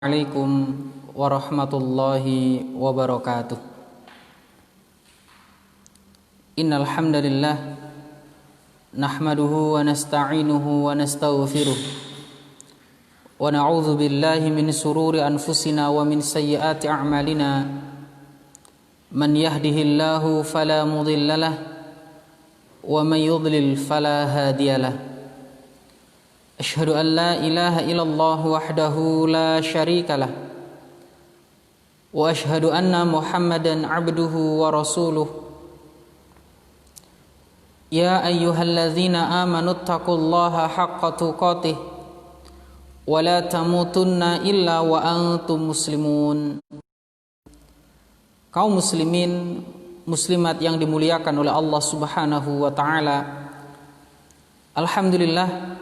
Assalamualaikum warahmatullahi wabarakatuh. Innal hamdalillah nahmaduhu wa nasta'inuhu wa nastaghfiruh wa na'udzu billahi min sururi anfusina wa min sayyiati a'malina. Man yahdihillahu fala mudhillalah wa man yudlil fala hadiyalah. Asyhadu an la ilaha illallah wahdahu la syarika lah wa asyhadu anna Muhammadan abduhu wa rasuluh. Ya ayyuhalladzina amanu taqullaha haqqa tuqatih wa la tamutunna illa wa antum muslimun. Kaum muslimin muslimat yang dimuliakan oleh Allah Subhanahu wa taala, alhamdulillah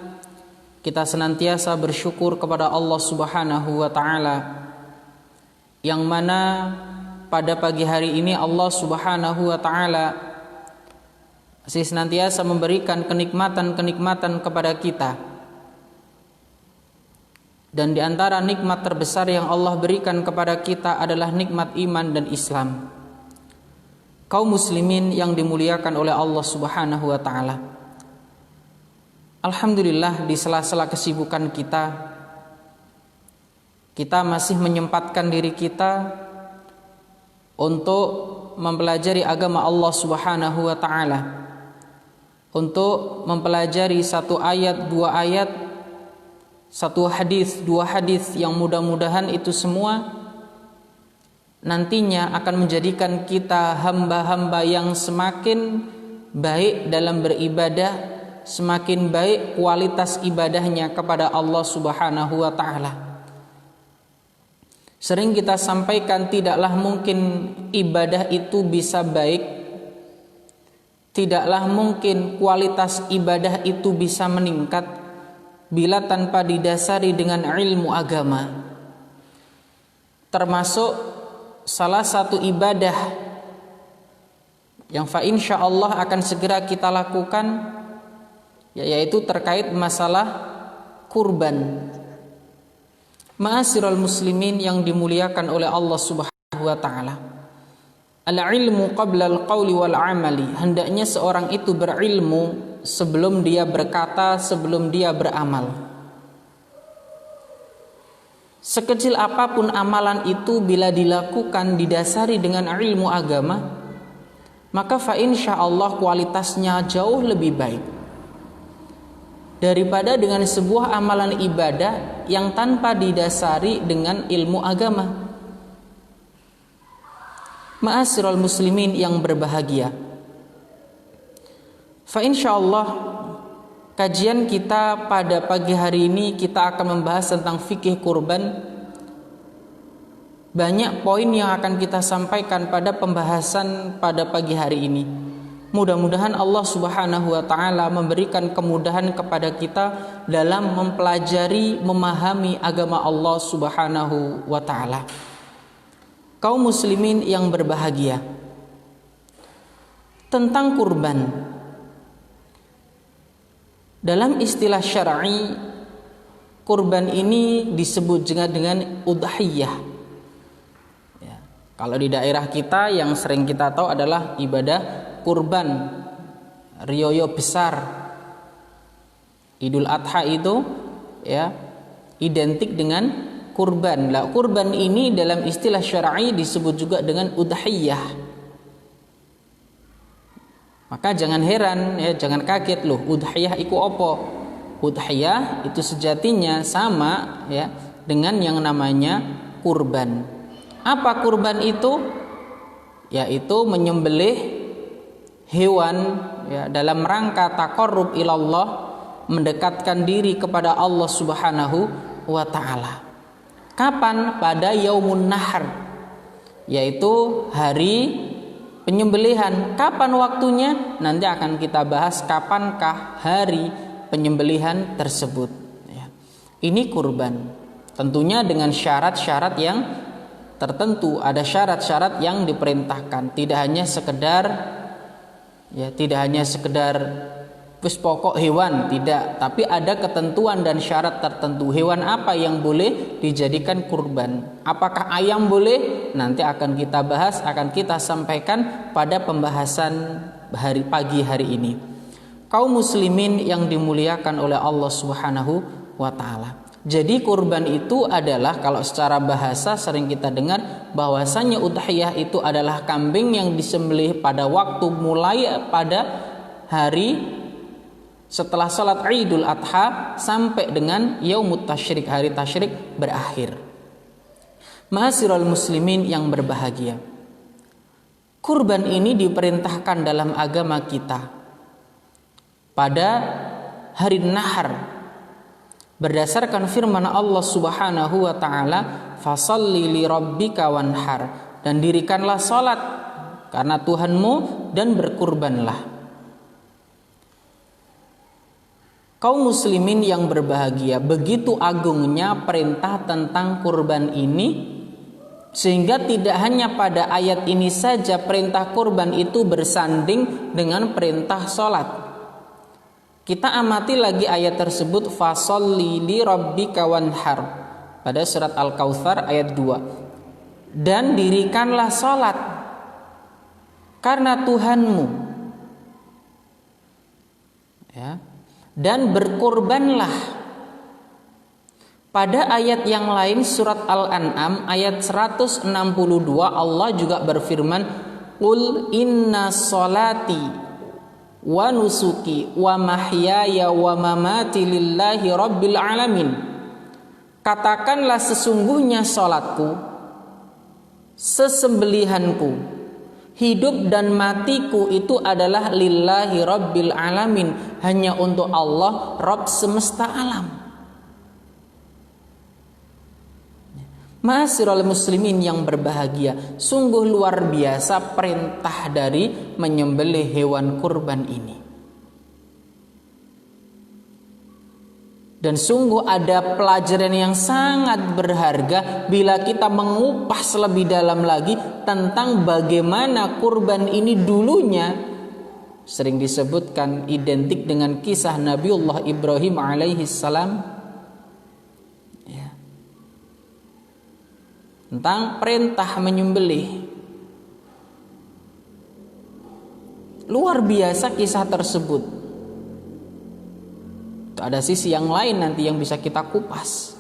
kita senantiasa bersyukur kepada Allah Subhanahu wa taala, yang mana pada pagi hari ini Allah Subhanahu wa taala masih senantiasa memberikan kenikmatan-kenikmatan kepada kita. Dan di antara nikmat terbesar yang Allah berikan kepada kita adalah nikmat iman dan Islam. Kaum muslimin yang dimuliakan oleh Allah Subhanahu wa taala, alhamdulillah di sela-sela kesibukan kita masih menyempatkan diri kita untuk mempelajari agama Allah Subhanahu wa taala, untuk mempelajari satu ayat, dua ayat, satu hadis, dua hadis yang mudah-mudahan itu semua nantinya akan menjadikan kita hamba-hamba yang semakin baik dalam beribadah, semakin baik kualitas ibadahnya kepada Allah Subhanahu wa taala. Sering kita sampaikan, tidaklah mungkin ibadah itu bisa baik, tidaklah mungkin kualitas ibadah itu bisa meningkat bila tanpa didasari dengan ilmu agama. Termasuk salah satu ibadah yang fa insyaallah akan segera kita lakukan, yaitu terkait masalah kurban. Ma'asyiral muslimin yang dimuliakan oleh Allah Subhanahu wa taala, al-ilmu qabla al-qawli wal amali. Hendaknya seorang itu berilmu sebelum dia berkata, sebelum dia beramal. Sekecil apapun amalan itu, bila dilakukan didasari dengan ilmu agama, maka fa insyaallah kualitasnya jauh lebih baik daripada dengan sebuah amalan ibadah yang tanpa didasari dengan ilmu agama. Ma'asyiral muslimin yang berbahagia, fa insyaallah kajian kita pada pagi hari ini kita akan membahas tentang fikih kurban. Banyak poin yang akan kita sampaikan pada pembahasan pada pagi hari ini. Mudah-mudahan Allah Subhanahu wa taala memberikan kemudahan kepada kita dalam mempelajari, memahami agama Allah Subhanahu wa taala. Kaum muslimin yang berbahagia, tentang kurban, dalam istilah syar'i, kurban ini disebut juga dengan udhiyah. Ya, kalau di daerah kita yang sering kita tahu adalah ibadah kurban, rioyo besar, Idul Adha itu ya identik dengan kurban. Lah, kurban ini dalam istilah syar'i disebut juga dengan udhiyah. Maka jangan heran ya, jangan kaget, loh udhiyah iku opo? Udhiyah itu sejatinya sama ya dengan yang namanya kurban. Apa kurban itu? Yaitu menyembelih hewan ya, dalam rangka taqarrub ilallah, mendekatkan diri kepada Allah Subhanahu wa taala. Kapan? Pada yaumun nahr, yaitu hari penyembelihan. Kapan waktunya? Nanti akan kita bahas kapankah hari penyembelihan tersebut ya. Ini kurban, tentunya dengan syarat-syarat yang tertentu. Ada syarat-syarat yang diperintahkan, tidak hanya sekedar Wis pokok hewan, tidak, tapi ada ketentuan dan syarat tertentu. Hewan apa yang boleh dijadikan kurban? Apakah ayam boleh? Nanti akan kita bahas, akan kita sampaikan pada pembahasan pagi hari ini. Kaum muslimin yang dimuliakan oleh Allah Subhanahu wa taala. Jadi kurban itu adalah, kalau secara bahasa sering kita dengar bahwasanya udhiyah itu adalah kambing yang disembelih pada waktu mulai pada hari setelah salat Idul Adha sampai dengan yaumut tasyrik, hari tasyrik berakhir. Ma'asyiral muslimin yang berbahagia, kurban ini diperintahkan dalam agama kita pada hari Nahar berdasarkan firman Allah Subhanahu wa taala, fasalli li rabbika wanhar, dan dirikanlah salat karena Tuhanmu dan berkurbanlah. Kaum muslimin yang berbahagia, begitu agungnya perintah tentang kurban ini, sehingga tidak hanya pada ayat ini saja perintah kurban itu bersanding dengan perintah sholat. Kita amati lagi ayat tersebut, fasolli li rabbika wanhar, pada surat Al-Kautsar ayat 2. Dan dirikanlah sholat karena Tuhanmu, ya. Dan berkorbanlah. Pada ayat yang lain surat Al-An'am ayat 162 Allah juga berfirman, qul inna sholati wa nusuki wa mahyaya wa mamati lillahi rabbil alamin. Katakanlah sesungguhnya salatku, sesembelihanku, hidup dan matiku itu adalah lillahi rabbil alamin, hanya untuk Allah Rabb semesta alam. Ma'asyiral muslimin yang berbahagia, sungguh luar biasa perintah dari menyembelih hewan kurban ini. Dan sungguh ada pelajaran yang sangat berharga bila kita mengupas lebih dalam lagi tentang bagaimana kurban ini dulunya sering disebutkan identik dengan kisah Nabiullah Ibrahim alaihissalam, ya, tentang perintah menyembelih. Luar biasa kisah tersebut. Ada sisi yang lain nanti yang bisa kita kupas.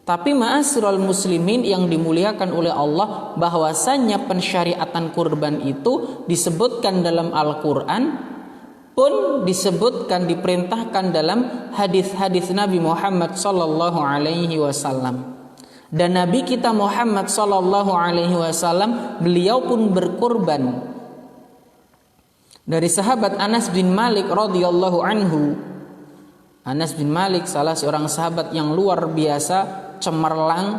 Tapi ma'asyiral muslimin yang dimuliakan oleh Allah, bahwasannya pensyariatan kurban itu disebutkan dalam Al-Quran, pun disebutkan, diperintahkan dalam hadis-hadis Nabi Muhammad sallallahu alaihi wasallam. Dan Nabi kita Muhammad sallallahu alaihi wasallam, beliau pun berkurban. Dari sahabat Anas bin Malik radhiyallahu anhu. Anas bin Malik salah seorang sahabat yang luar biasa cemerlang,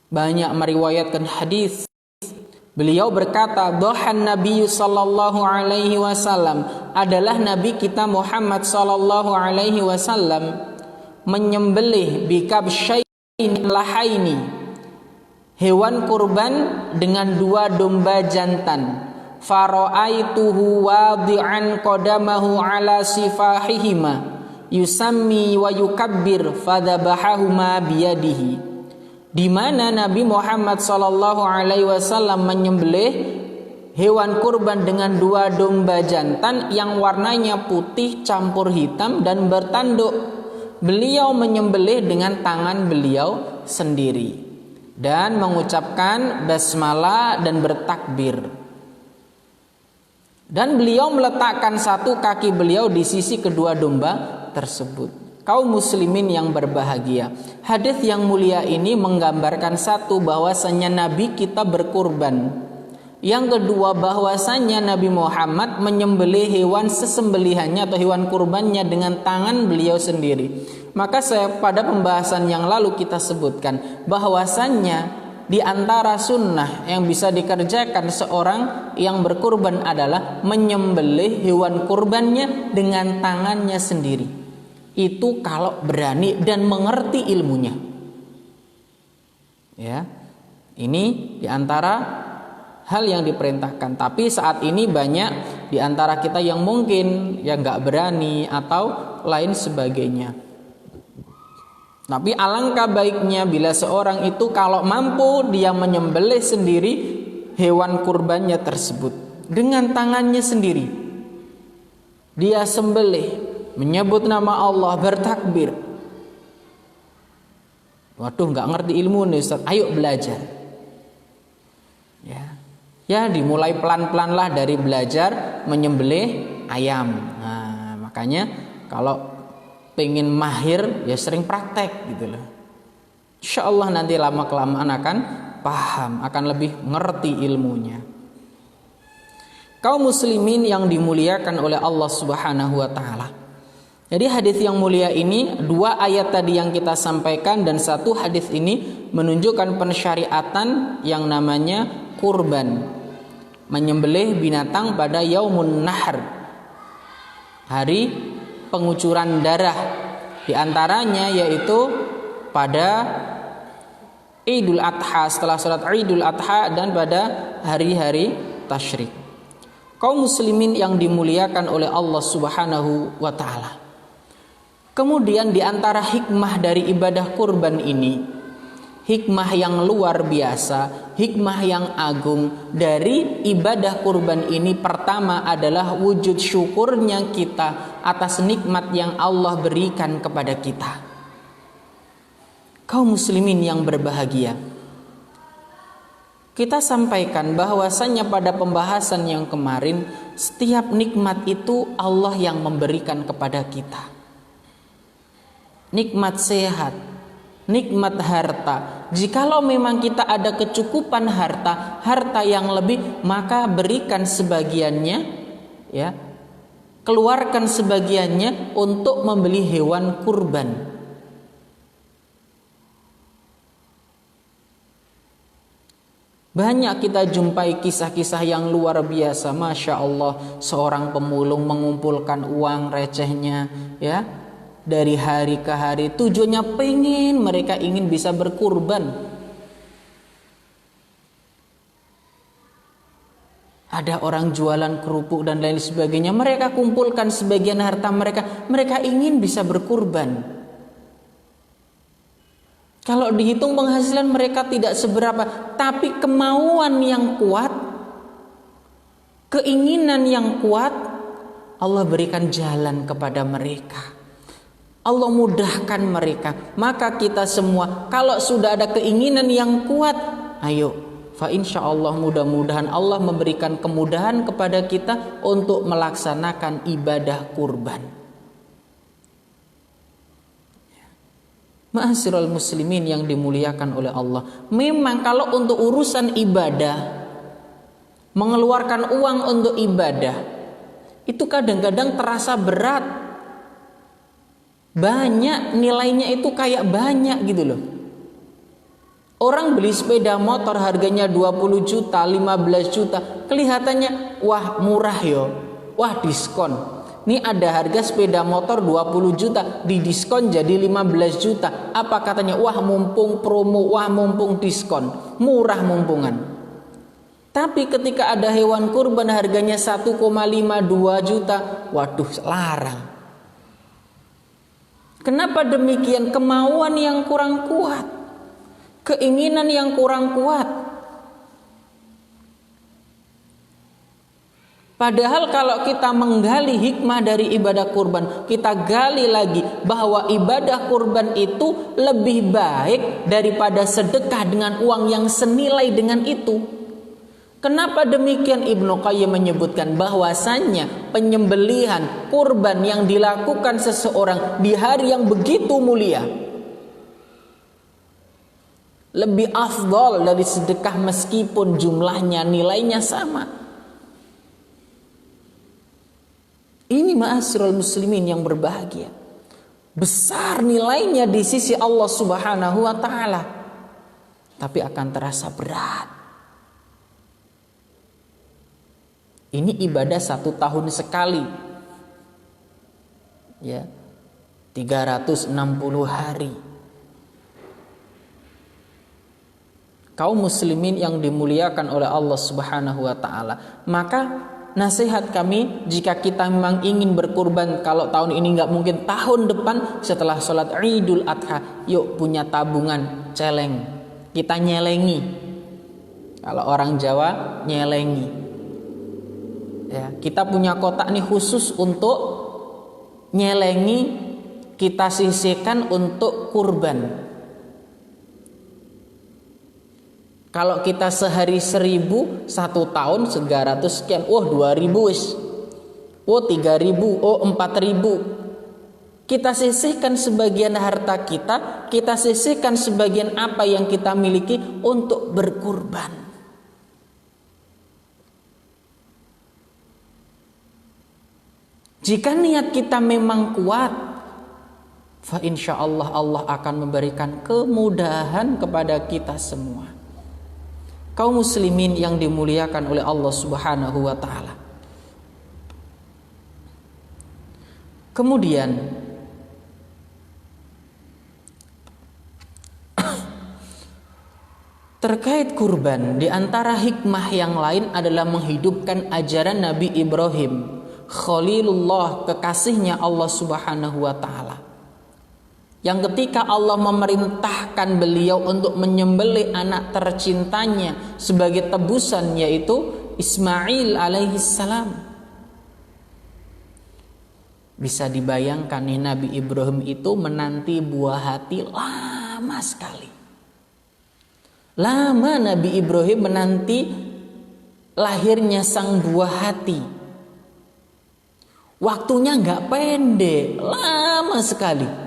banyak meriwayatkan hadis. Beliau berkata, "Dhahan Nabi sallallahu alaihi wasallam," adalah Nabi kita Muhammad sallallahu alaihi wasallam menyembelih bikabsyaini lahaini, hewan kurban dengan 2 domba jantan. Fara'aituhu wadi'an qadamahu ala sifahihima yusammi wa yukabbir fadhabahahuma biyadihi. Di mana Nabi Muhammad sallallahu alaihi wasallam menyembelih hewan kurban dengan 2 domba jantan yang warnanya putih campur hitam dan bertanduk. Beliau menyembelih dengan tangan beliau sendiri dan mengucapkan basmalah dan bertakbir. Dan beliau meletakkan satu kaki beliau di sisi kedua domba tersebut. Kaum muslimin yang berbahagia, hadis yang mulia ini menggambarkan satu, bahwasanya Nabi kita berkurban. Yang kedua, bahwasanya Nabi Muhammad menyembelih hewan sesembelihannya atau hewan kurbannya dengan tangan beliau sendiri. Maka pada pembahasan yang lalu kita sebutkan bahwasanya di antara sunnah yang bisa dikerjakan seorang yang berkurban adalah menyembelih hewan kurbannya dengan tangannya sendiri. Itu kalau berani dan mengerti ilmunya. Ya, ini di antara hal yang diperintahkan. Tapi saat ini banyak di antara kita yang mungkin ya nggak berani atau lain sebagainya. Tapi alangkah baiknya bila seorang itu kalau mampu dia menyembelih sendiri hewan kurbannya tersebut dengan tangannya sendiri. Dia sembelih, menyebut nama Allah, bertakbir. Waduh, nggak ngerti ilmu nih Ustaz. Ayo belajar. Ya dimulai pelan-pelan lah dari belajar menyembelih ayam. Nah, makanya kalau pengen mahir ya sering praktek gitu loh. Insya Allah nanti lama kelamaan akan paham, akan lebih ngerti ilmunya. Kaum muslimin yang dimuliakan oleh Allah Subhanahu wa taala. Jadi hadis yang mulia ini, 2 ayat tadi yang kita sampaikan dan 1 hadis ini menunjukkan pensyariatan yang namanya kurban, menyembelih binatang pada yaumun nahr, hari pengucuran darah, di antaranya yaitu pada Idul Adha, setelah salat Idul Adha dan pada hari-hari tasyrik. Kaum muslimin yang dimuliakan oleh Allah Subhanahu wa taala. Kemudian di antara hikmah dari ibadah kurban ini, hikmah yang luar biasa, hikmah yang agung dari ibadah kurban ini, pertama adalah wujud syukurnya kita atas nikmat yang Allah berikan kepada kita. Kaum muslimin yang berbahagia, kita sampaikan bahwasannya pada pembahasan yang kemarin, setiap nikmat itu Allah yang memberikan kepada kita. Nikmat sehat, nikmat harta. Jikalau memang kita ada kecukupan harta yang lebih, maka berikan sebagiannya, ya, keluarkan sebagiannya untuk membeli hewan kurban. Banyak kita jumpai kisah-kisah yang luar biasa. Masya Allah, seorang pemulung mengumpulkan uang recehnya, ya, dari hari ke hari. Tujuannya mereka ingin bisa berkurban. Ada orang jualan kerupuk dan lain sebagainya. Mereka kumpulkan sebagian harta mereka. Mereka ingin bisa berkurban. Kalau dihitung penghasilan mereka tidak seberapa, tapi kemauan yang kuat, keinginan yang kuat, Allah berikan jalan kepada mereka. Allah mudahkan mereka. Maka kita semua kalau sudah ada keinginan yang kuat, ayo, fa insyaallah mudah-mudahan Allah memberikan kemudahan kepada kita untuk melaksanakan ibadah kurban. Ma'asyiral muslimin yang dimuliakan oleh Allah, memang kalau untuk urusan ibadah, mengeluarkan uang untuk ibadah, itu kadang-kadang terasa berat. Banyak, nilainya itu kayak banyak gitu loh. Orang beli sepeda motor harganya 20 juta, 15 juta, kelihatannya wah murah yo, wah diskon. Ini ada harga sepeda motor 20 juta, didiskon jadi 15 juta. Apa katanya? Wah mumpung promo, wah mumpung diskon, murah mumpungan. Tapi ketika ada hewan kurban harganya 1,5, 2 juta, waduh larang. Kenapa demikian? Kemauan yang kurang kuat, keinginan yang kurang kuat. Padahal kalau kita menggali hikmah dari ibadah kurban, kita gali lagi bahwa ibadah kurban itu lebih baik daripada sedekah dengan uang yang senilai dengan itu. Kenapa demikian? Ibnu Qayyim menyebutkan bahwasannya penyembelihan kurban yang dilakukan seseorang di hari yang begitu mulia lebih afdal dari sedekah meskipun jumlahnya, nilainya sama. Ini ma'asyiral muslimin yang berbahagia, besar nilainya di sisi Allah Subhanahu wa taala, tapi akan terasa berat. Ini ibadah 1 tahun sekali, ya, 360 hari. Kaum muslimin yang dimuliakan oleh Allah Subhanahu wa taala, maka nasihat kami, jika kita memang ingin berkurban, kalau tahun ini nggak mungkin, tahun depan setelah sholat Idul Adha, yuk punya tabungan celeng, kita nyelengi. Kalau orang Jawa nyelengi, ya, kita punya kotak nih khusus untuk nyelengi, kita sisihkan untuk kurban. Kalau kita sehari 1.000, 1 tahun 300 sekian, 2.000 wis, 3.000, 4.000. Kita sisihkan sebagian harta kita sisihkan sebagian apa yang kita miliki untuk berkurban. Jika niat kita memang kuat, fa insyaallah Allah akan memberikan kemudahan kepada kita semua. Kaum muslimin yang dimuliakan oleh Allah Subhanahu wa taala. Kemudian terkait kurban, di antara hikmah yang lain adalah menghidupkan ajaran Nabi Ibrahim, Khalilullah, kekasihnya Allah Subhanahu wa taala. Yang ketika Allah memerintahkan beliau untuk menyembelih anak tercintanya sebagai tebusan, yaitu Ismail alaihissalam. Bisa dibayangkan nih, Nabi Ibrahim itu menanti buah hati lama sekali. Lama Nabi Ibrahim menanti lahirnya sang buah hati. Waktunya nggak pendek, lama sekali.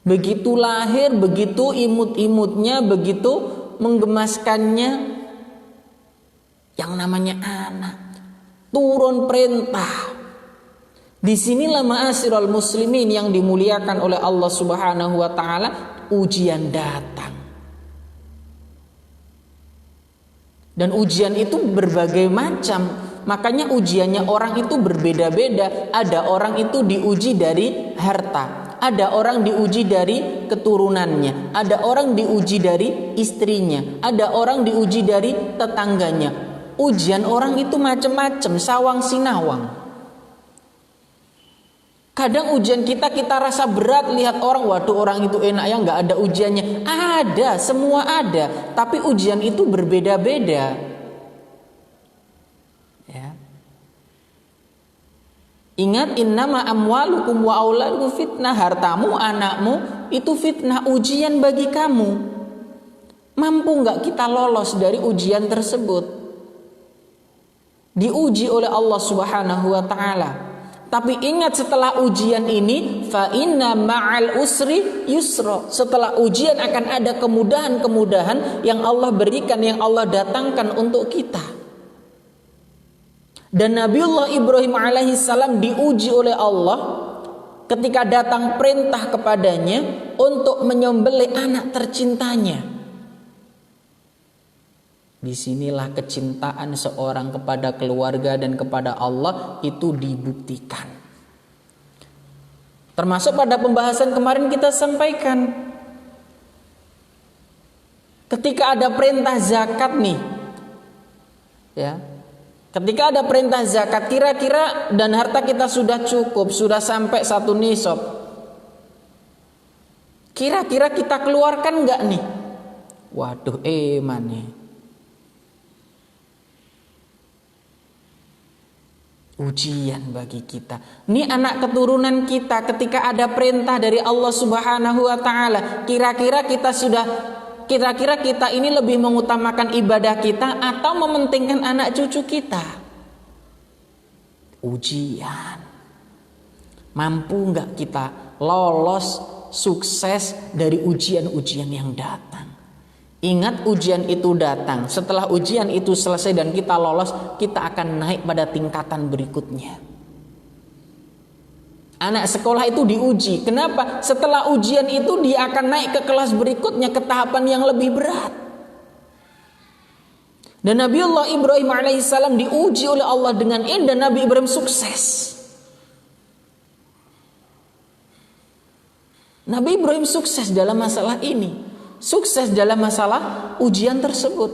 Begitu lahir, begitu imut-imutnya, begitu menggemaskannya, yang namanya anak, turun perintah. Disinilah ma'asyiral muslimin yang dimuliakan oleh Allah Subhanahu wa taala, ujian datang. Dan ujian itu berbagai macam. Makanya ujiannya orang itu berbeda-beda. Ada orang itu diuji dari harta, ada orang diuji dari keturunannya, ada orang diuji dari istrinya, ada orang diuji dari tetangganya. Ujian orang itu macam-macam, sawang sinawang. Kadang ujian kita rasa berat, lihat orang, waduh orang itu enak ya, nggak ada ujiannya. Ada, semua ada, tapi ujian itu berbeda-beda. Ya. Ingat, innama amwalukum wa auladukum fitnah, hartamu, anakmu itu fitnah, ujian bagi kamu. Mampu nggak kita lolos dari ujian tersebut? Diuji oleh Allah Subhanahu wa taala. Tapi ingat, setelah ujian ini, fa inna ma'al usri yusra. Setelah ujian akan ada kemudahan-kemudahan yang Allah berikan, yang Allah datangkan untuk kita. Dan Nabiullah Ibrahim alaihissalam diuji oleh Allah ketika datang perintah kepadanya untuk menyembelih anak tercintanya. Disinilah kecintaan seorang kepada keluarga dan kepada Allah itu dibuktikan. Termasuk pada pembahasan kemarin kita sampaikan, ketika ada perintah zakat nih, ya, ketika ada perintah zakat, kira-kira dan harta kita sudah cukup, sudah sampai 1 nisab, kira-kira kita keluarkan nggak nih? Waduh, nih. Ujian bagi kita. Ini anak keturunan kita, ketika ada perintah dari Allah Subhanahu wa taala, kira-kira kita ini lebih mengutamakan ibadah kita atau mementingkan anak cucu kita? Ujian. Mampu nggak kita lolos sukses dari ujian-ujian yang datang? Ingat, ujian itu datang. Setelah ujian itu selesai dan kita lolos, kita akan naik pada tingkatan berikutnya. Anak sekolah itu diuji. Kenapa? Setelah ujian itu dia akan naik ke kelas berikutnya, ke tahapan yang lebih berat. Dan Nabiullah Ibrahim alaihissalam diuji oleh Allah dengan ini, dan Nabi Ibrahim sukses. Nabi Ibrahim sukses dalam masalah ini. Sukses dalam masalah ujian tersebut.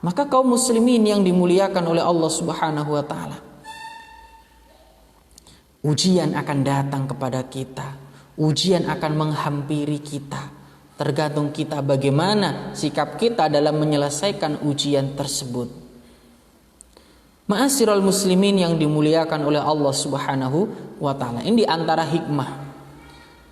Maka kaum muslimin yang dimuliakan oleh Allah Subhanahu wa taala, ujian akan datang kepada kita. Ujian akan menghampiri kita. Tergantung kita bagaimana sikap kita dalam menyelesaikan ujian tersebut. Ma'asyiral muslimin yang dimuliakan oleh Allah Subhanahu wa taala. Ini di antara hikmah.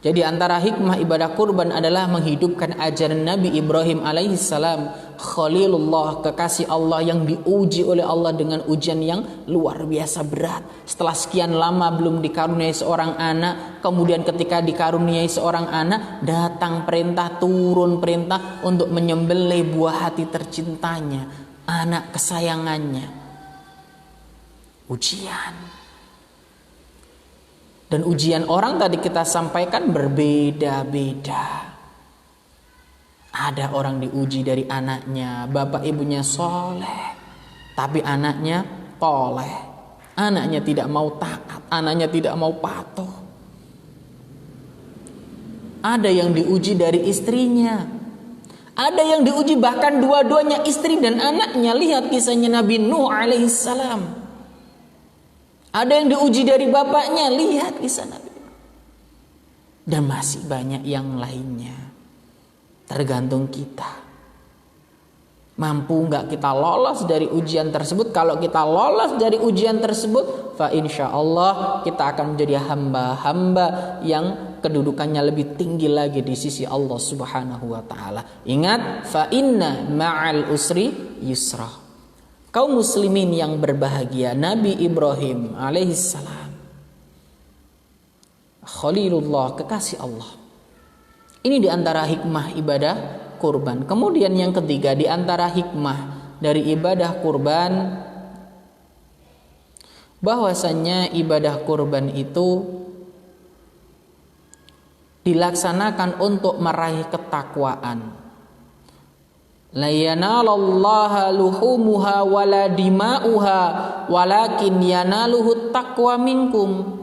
Jadi antara hikmah ibadah kurban adalah menghidupkan ajaran Nabi Ibrahim alaihissalam, Khalilullah, kekasih Allah yang diuji oleh Allah dengan ujian yang luar biasa berat. Setelah sekian lama belum dikaruniai seorang anak, kemudian ketika dikaruniai seorang anak, datang perintah, turun perintah untuk menyembelih buah hati tercintanya, anak kesayangannya. Ujian. Dan ujian orang tadi kita sampaikan berbeda-beda. Ada orang diuji dari anaknya, bapak ibunya soleh, tapi anaknya toleh. Anaknya tidak mau taat, anaknya tidak mau patuh. Ada yang diuji dari istrinya. Ada yang diuji bahkan dua-duanya, istri dan anaknya. Lihat kisahnya Nabi Nuh alaihissalam. Ada yang diuji dari bapaknya, lihat kisah Nabi. Dan masih banyak yang lainnya. Tergantung kita. Mampu nggak kita lolos dari ujian tersebut? Kalau kita lolos dari ujian tersebut, fa insya Allah kita akan menjadi hamba-hamba yang kedudukannya lebih tinggi lagi di sisi Allah Subhanahu wa taala. Ingat, fa inna ma'al usri yusra. Kaum muslimin yang berbahagia, Nabi Ibrahim alaihissalam, Khalilullah, kekasih Allah. Ini diantara hikmah ibadah kurban. Kemudian yang ketiga, diantara hikmah dari ibadah kurban, bahwasannya ibadah kurban itu dilaksanakan untuk meraih ketakwaan. La yanalallaha luhumuha wala dima'uha walakin yanaluhu taqwa minkum.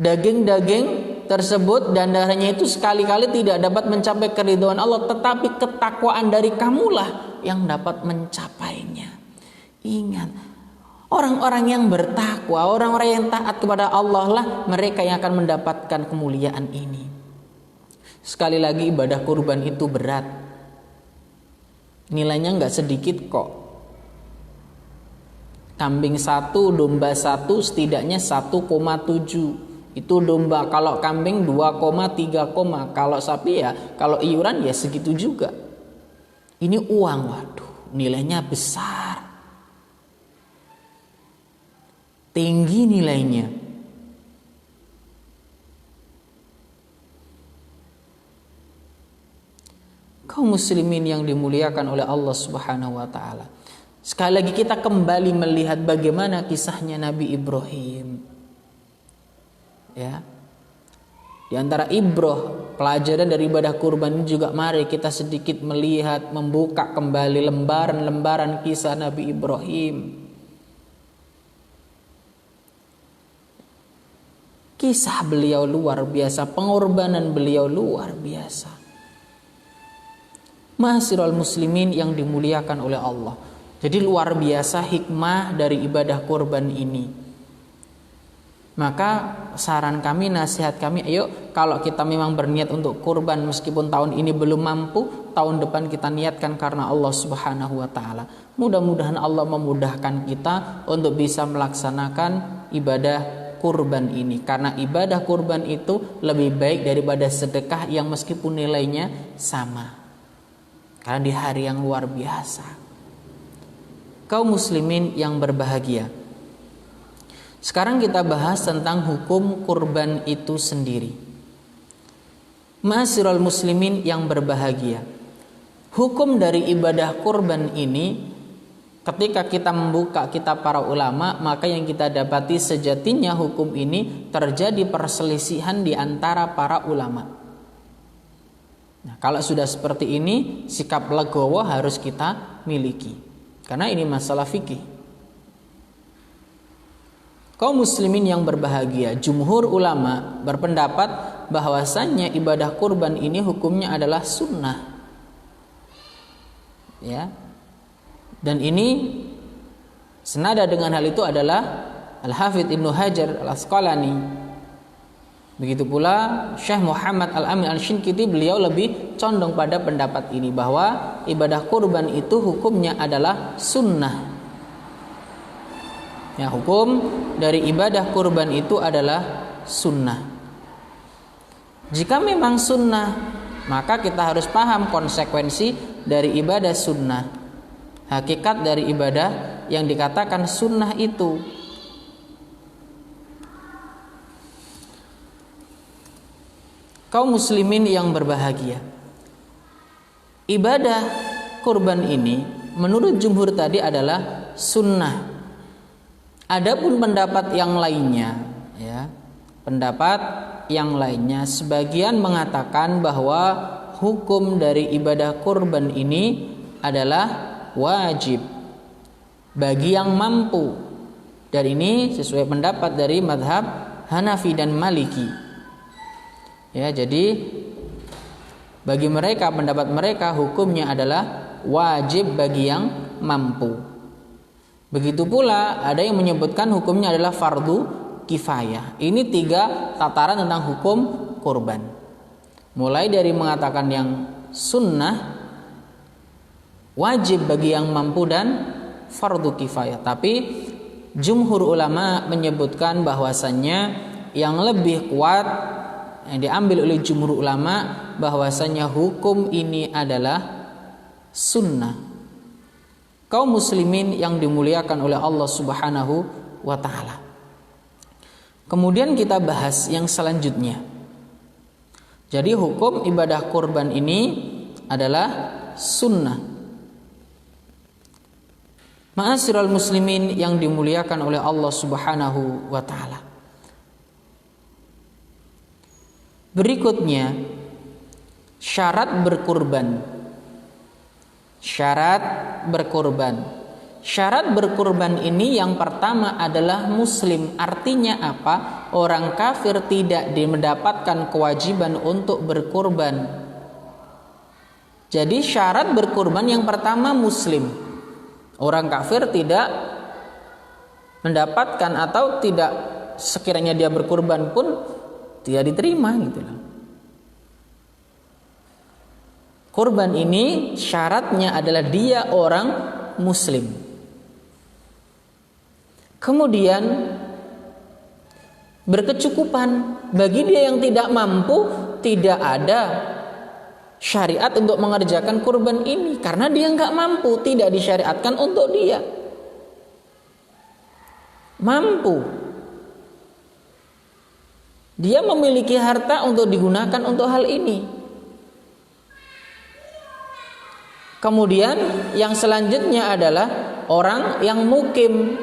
Daging-daging tersebut dan darahnya itu sekali-kali tidak dapat mencapai keridhaan Allah, tetapi ketakwaan dari kamulah yang dapat mencapainya. Ingat, orang-orang yang bertakwa, orang-orang yang taat kepada Allah lah mereka yang akan mendapatkan kemuliaan ini. Sekali lagi, ibadah kurban itu berat. Nilainya nggak sedikit kok. Kambing satu, domba satu, setidaknya 1,7. Itu domba. Kalau kambing 2,3, kalau sapi ya, kalau iuran ya segitu juga. Ini uang, waduh, nilainya besar, tinggi nilainya. Kaum muslimin yang dimuliakan oleh Allah Subhanahu wa taala. Sekali lagi kita kembali melihat bagaimana kisahnya Nabi Ibrahim. Ya. Di antara ibrah, pelajaran dari ibadah kurban ini juga mari kita sedikit melihat, membuka kembali lembaran-lembaran kisah Nabi Ibrahim. Kisah beliau luar biasa, pengorbanan beliau luar biasa. Ma'asyiral muslimin yang dimuliakan oleh Allah. Jadi luar biasa hikmah dari ibadah kurban ini. Maka saran kami, nasihat kami, ayo kalau kita memang berniat untuk kurban meskipun tahun ini belum mampu, tahun depan kita niatkan karena Allah Subhanahu wa taala. Mudah-mudahan Allah memudahkan kita untuk bisa melaksanakan ibadah kurban ini, karena ibadah kurban itu lebih baik daripada sedekah yang meskipun nilainya sama. Karena di hari yang luar biasa. Kaum muslimin yang berbahagia, sekarang kita bahas tentang hukum kurban itu sendiri. Ma'asyiral muslimin yang berbahagia, hukum dari ibadah kurban ini, ketika kita membuka kitab para ulama, maka yang kita dapati sejatinya hukum ini terjadi perselisihan di antara para ulama. Nah, kalau sudah seperti ini, sikap legowo harus kita miliki, karena ini masalah fikih. Kaum muslimin yang berbahagia, jumhur ulama berpendapat bahwasannya ibadah kurban ini hukumnya adalah sunnah. Ya, Dan ini senada dengan hal itu adalah Al-Hafidz Ibnu Hajar Al-Asqalani. Begitu pula Syekh Muhammad Al-Amin Al-Shinqiti, beliau lebih condong pada pendapat ini bahwa ibadah kurban itu hukumnya adalah sunnah. Ya, hukum dari ibadah kurban itu adalah sunnah. Jika memang sunnah, maka kita harus paham konsekuensi dari ibadah sunnah, hakikat dari ibadah yang dikatakan sunnah itu. Kaum muslimin yang berbahagia, ibadah kurban ini menurut jumhur tadi adalah sunnah. Adapun pendapat yang lainnya, ya, pendapat yang lainnya sebagian mengatakan bahwa hukum dari ibadah kurban ini adalah wajib bagi yang mampu. Dan ini sesuai pendapat dari mazhab Hanafi dan Maliki. Ya, jadi bagi mereka, pendapat mereka hukumnya adalah wajib bagi yang mampu. Begitu pula ada yang menyebutkan hukumnya adalah fardu kifayah. Ini 3 tataran tentang hukum kurban. Mulai dari mengatakan yang sunnah, wajib bagi yang mampu, dan fardu kifayah. Tapi jumhur ulama menyebutkan bahwasannya yang lebih kuat yang diambil oleh jumhur ulama bahwasannya hukum ini adalah sunnah. Kaum muslimin yang dimuliakan oleh Allah Subhanahu wa taala. Kemudian kita bahas yang selanjutnya. Jadi hukum ibadah kurban ini adalah sunnah. Ma'asyiral muslimin yang dimuliakan oleh Allah Subhanahu wa taala. Berikutnya syarat berkurban. Syarat berkurban. Syarat berkurban ini yang pertama adalah muslim. Artinya apa? Orang kafir tidak mendapatkan kewajiban untuk berkurban. Jadi syarat berkurban yang pertama muslim. Orang kafir tidak mendapatkan atau tidak, sekiranya dia berkurban pun tidak diterima gitu loh. Kurban ini syaratnya adalah dia orang muslim. Kemudian berkecukupan. Bagi dia yang tidak mampu, tidak ada syariat untuk mengerjakan kurban ini karena dia nggak mampu, tidak disyariatkan untuk dia. Mampu, dia memiliki harta untuk digunakan untuk hal ini. Kemudian yang selanjutnya adalah orang yang mukim.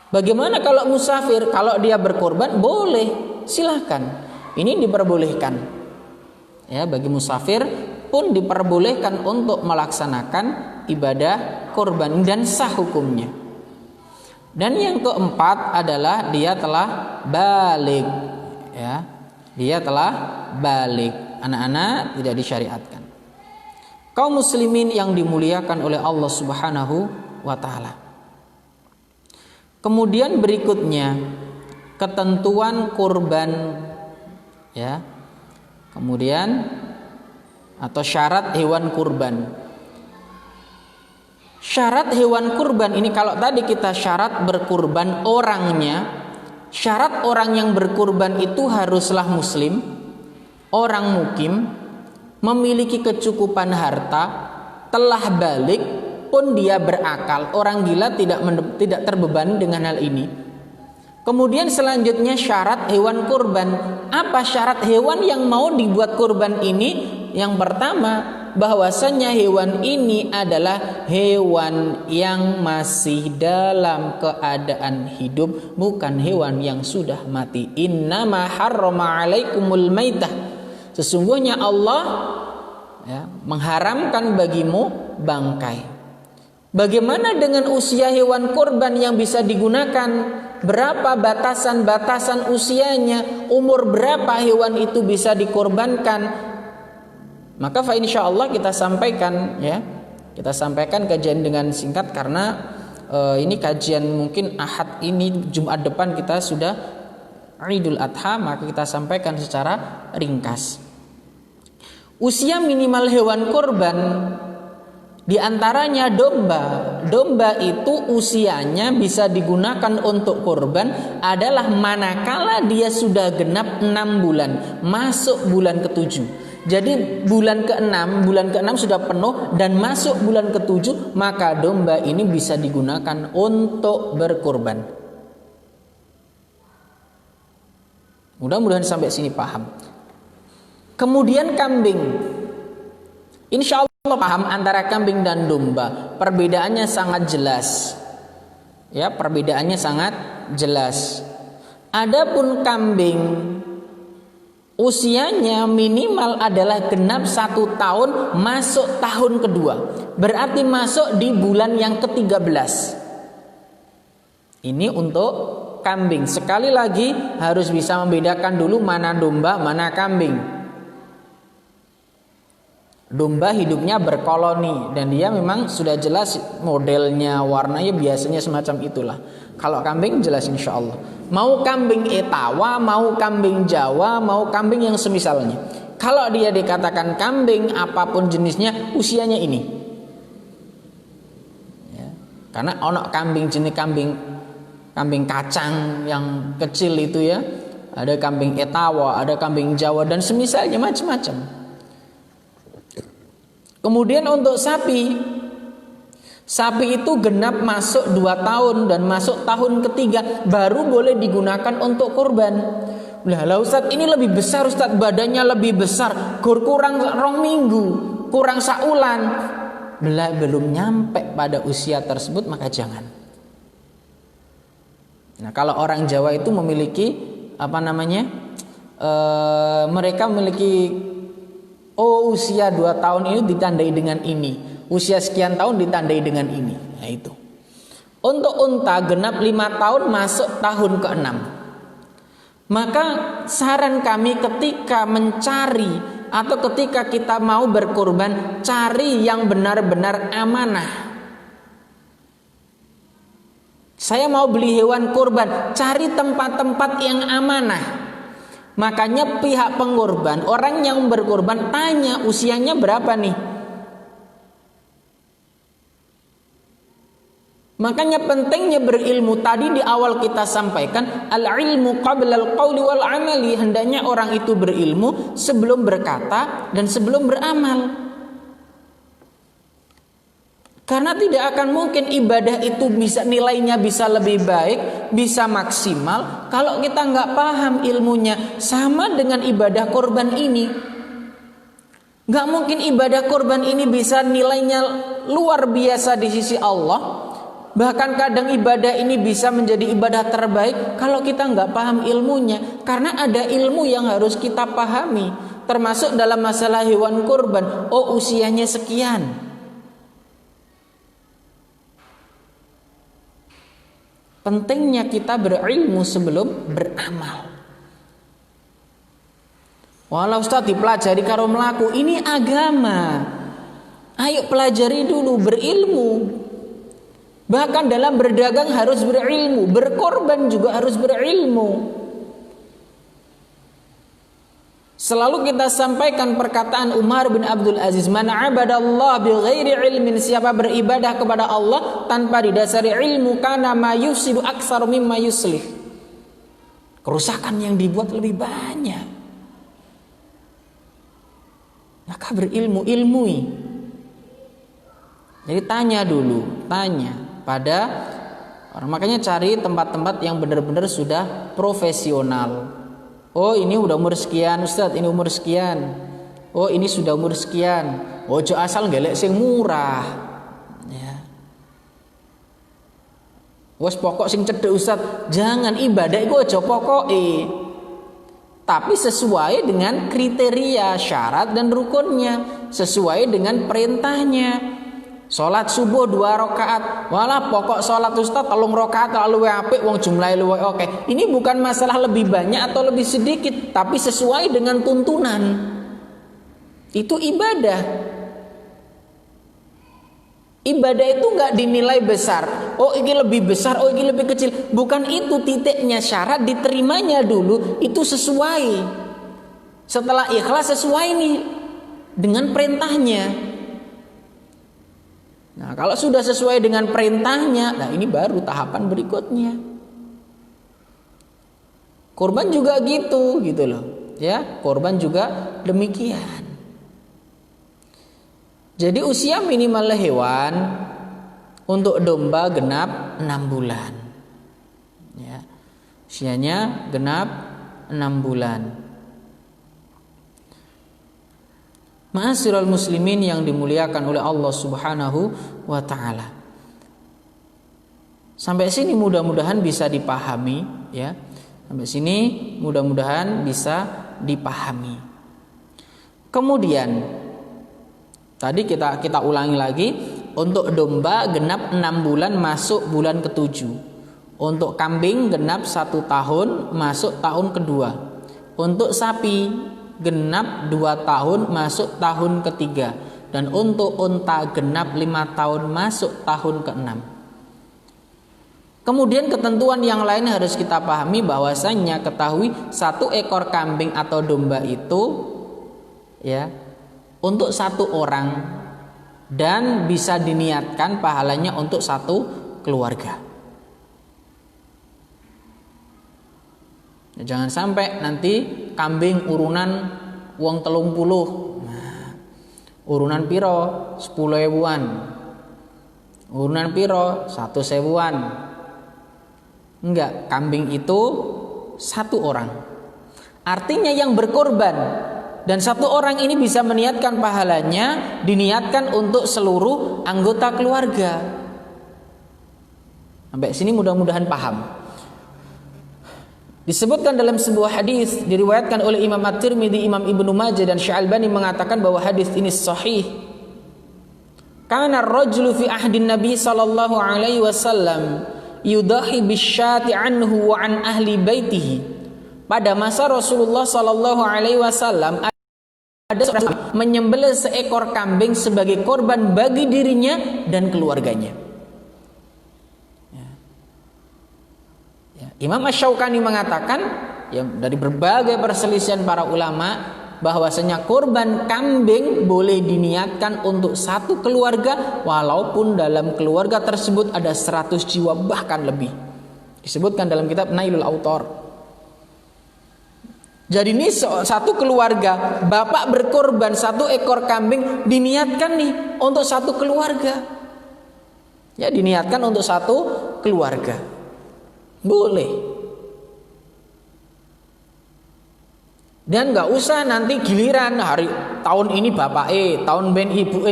Bagaimana kalau musafir? Kalau dia berkorban boleh, silahkan. Ini diperbolehkan. Ya, bagi musafir pun diperbolehkan untuk melaksanakan ibadah korban dan sah hukumnya. Dan yang keempat adalah dia telah balik. Ya, dia telah balik. Anak-anak tidak disyariatkan. Kaum muslimin yang dimuliakan oleh Allah Subhanahu wa taala. Kemudian berikutnya ketentuan kurban, ya. Kemudian atau syarat hewan kurban. Syarat hewan kurban ini, kalau tadi kita syarat berkurban orangnya, syarat orang yang berkurban itu haruslah muslim, orang mukim, memiliki kecukupan harta, telah balik, pun dia berakal. Orang gila tidak terbebani dengan hal ini. Kemudian selanjutnya syarat hewan kurban. Apa syarat hewan yang mau dibuat kurban ini? Yang pertama, bahwasanya hewan ini adalah hewan yang masih dalam keadaan hidup, bukan hewan yang sudah mati. Innama harrama alaikumul maitah. Sesungguhnya Allah, ya, mengharamkan bagimu bangkai. Bagaimana dengan usia hewan kurban yang bisa digunakan? Berapa batasan-batasan usianya? Umur berapa hewan itu bisa dikorbankan? Maka insyaallah kita sampaikan, ya, Kita sampaikan kajian dengan singkat karena ini kajian mungkin Ahad ini, Jumat depan kita sudah Idul Adha, maka kita sampaikan secara ringkas. Usia minimal hewan kurban di antaranya domba. Domba itu usianya bisa digunakan untuk kurban adalah manakala dia sudah genap 6 bulan, masuk bulan ke-7. Jadi bulan ke-6 sudah penuh dan masuk bulan ke-7, maka domba ini bisa digunakan untuk berkurban. Mudah-mudahan sampai sini paham. Kemudian kambing. Insya Allah paham antara kambing dan domba. Perbedaannya sangat jelas. Ya, perbedaannya sangat jelas. Adapun kambing, usianya minimal adalah genap 1 tahun, masuk tahun kedua. Berarti masuk di bulan yang ke-13. Ini untuk kambing. Sekali lagi harus bisa membedakan dulu mana domba, mana kambing. Domba hidupnya berkoloni dan dia memang sudah jelas modelnya, warnanya biasanya semacam itulah. Kalau kambing jelas insya Allah. Mau kambing Etawa, mau kambing Jawa, mau kambing yang semisalnya. Kalau dia dikatakan kambing apapun jenisnya, usianya ini. Ya. Karena ono kambing jenis kambing kacang yang kecil itu ya. Ada kambing Etawa, ada kambing Jawa dan semisalnya macam-macam. Kemudian untuk sapi itu genap masuk 2 tahun dan masuk tahun ketiga baru boleh digunakan untuk kurban. Lah Ustaz, ini lebih besar Ustaz, badannya lebih besar, kurang 2 minggu, kurang saulan, belum nyampe pada usia tersebut maka jangan. Nah, kalau orang Jawa itu memiliki mereka memiliki usia 2 tahun ini ditandai dengan ini, usia sekian tahun ditandai dengan ini. Nah itu. Untuk unta genap 5 tahun masuk tahun ke-6. Maka saran kami ketika mencari atau ketika kita mau berkurban, cari yang benar-benar amanah. Saya mau beli hewan kurban, cari tempat-tempat yang amanah. Makanya pihak pengurban, orang yang berkurban tanya usianya berapa nih. Makanya pentingnya berilmu. Tadi di awal kita sampaikan al-ilmu qabla al-qawli wal amali. Hendaknya orang itu berilmu sebelum berkata dan sebelum beramal. Karena tidak akan mungkin ibadah itu bisa nilainya bisa lebih baik, bisa maksimal kalau kita nggak paham ilmunya. Sama dengan ibadah korban ini, nggak mungkin ibadah korban ini bisa nilainya luar biasa di sisi Allah. Bahkan kadang ibadah ini bisa menjadi ibadah terbaik kalau kita nggak paham ilmunya. Karena ada ilmu yang harus kita pahami, termasuk dalam masalah hewan kurban. Oh, usianya sekian. Pentingnya kita berilmu sebelum beramal. Walau Ustaz dipelajari karo melaku, ini agama. Ayo pelajari dulu, berilmu. Bahkan dalam berdagang harus berilmu, berkorban juga harus berilmu. Selalu kita sampaikan perkataan Umar bin Abdul Aziz, "Man 'abadallah bighairi ilmin", siapa beribadah kepada Allah tanpa didasari ilmu, kana ma yufsidu aktsaru mimma yuslih. Kerusakan yang dibuat lebih banyak. Maka berilmu, ilmui. Jadi tanya dulu, tanya pada orang. Makanya cari tempat-tempat yang benar-benar sudah profesional. Oh, ini udah umur sekian Ustadz, ini umur sekian. Oh, ini sudah umur sekian. Ojo asal gelek sing murah. Ya. Wes pokok sing cedek Ustadz. Jangan, ibadah iku ojo pokoke. Tapi sesuai dengan kriteria, syarat dan rukunnya, sesuai dengan perintahnya. Salat subuh 2 rakaat. Walah pokok salat Ustaz 3 rakaat lalu apik wong jumlahe luwih oke. Ini bukan masalah lebih banyak atau lebih sedikit, tapi sesuai dengan tuntunan. Itu ibadah. Ibadah itu nggak dinilai besar. Oh ini lebih besar, oh ini lebih kecil. Bukan itu titiknya. Syarat diterimanya dulu itu sesuai. Setelah ikhlas sesuai nih dengan perintahnya. Nah kalau sudah sesuai dengan perintahnya, nah ini baru tahapan berikutnya. Kurban juga gitu loh. Ya, kurban juga demikian. Jadi usia minimal hewan untuk domba genap 6 bulan. Ya. Usianya genap 6 bulan. Ma'asyiral muslimin yang dimuliakan oleh Allah Subhanahu wa taala. Sampai sini mudah-mudahan bisa dipahami ya. Sampai sini mudah-mudahan bisa dipahami. Kemudian tadi kita ulangi lagi, untuk domba genap 6 bulan masuk bulan ke-7. Untuk kambing genap 1 tahun masuk tahun kedua. Untuk sapi genap 2 tahun masuk tahun ketiga. Dan untuk unta genap 5 tahun masuk tahun ke-6. Kemudian ketentuan yang lain harus kita pahami, bahwasanya ketahui 1 ekor kambing atau domba itu ya untuk 1 orang dan bisa diniatkan pahalanya untuk 1 keluarga. Jangan sampai nanti kambing urunan wong 30. Nah, urunan piro 10.000-an. Urunan piro 1.000-an. Enggak, kambing itu 1 orang. Artinya yang berkorban. Dan 1 orang ini bisa meniatkan pahalanya, diniatkan untuk seluruh anggota keluarga. Sampai sini mudah-mudahan paham. Disebutkan dalam sebuah hadis diriwayatkan oleh Imam At-Tirmidzi, Imam Ibnu Majah dan Syalbani mengatakan bahwa hadis ini sahih. Kana ar-rajulu fi ahdin Nabi sallallahu alaihi wasallam yudahi bisyati anhu wa an ahli baitihi. Pada masa Rasulullah sallallahu alaihi wasallam ada seorang menyembelih seekor kambing sebagai korban bagi dirinya dan keluarganya. Imam Asy-Syaukani mengatakan ya, dari berbagai perselisihan para ulama bahwasanya korban kambing boleh diniatkan untuk 1 keluarga walaupun dalam keluarga tersebut ada 100 jiwa bahkan lebih. Disebutkan dalam kitab Nailul Autar. Jadi ini 1 keluarga, bapak berkorban 1 ekor kambing, diniatkan nih untuk 1 keluarga. Ya, diniatkan untuk 1 keluarga. Boleh. Dan nggak usah nanti giliran hari tahun ini bapak tahun ben ibu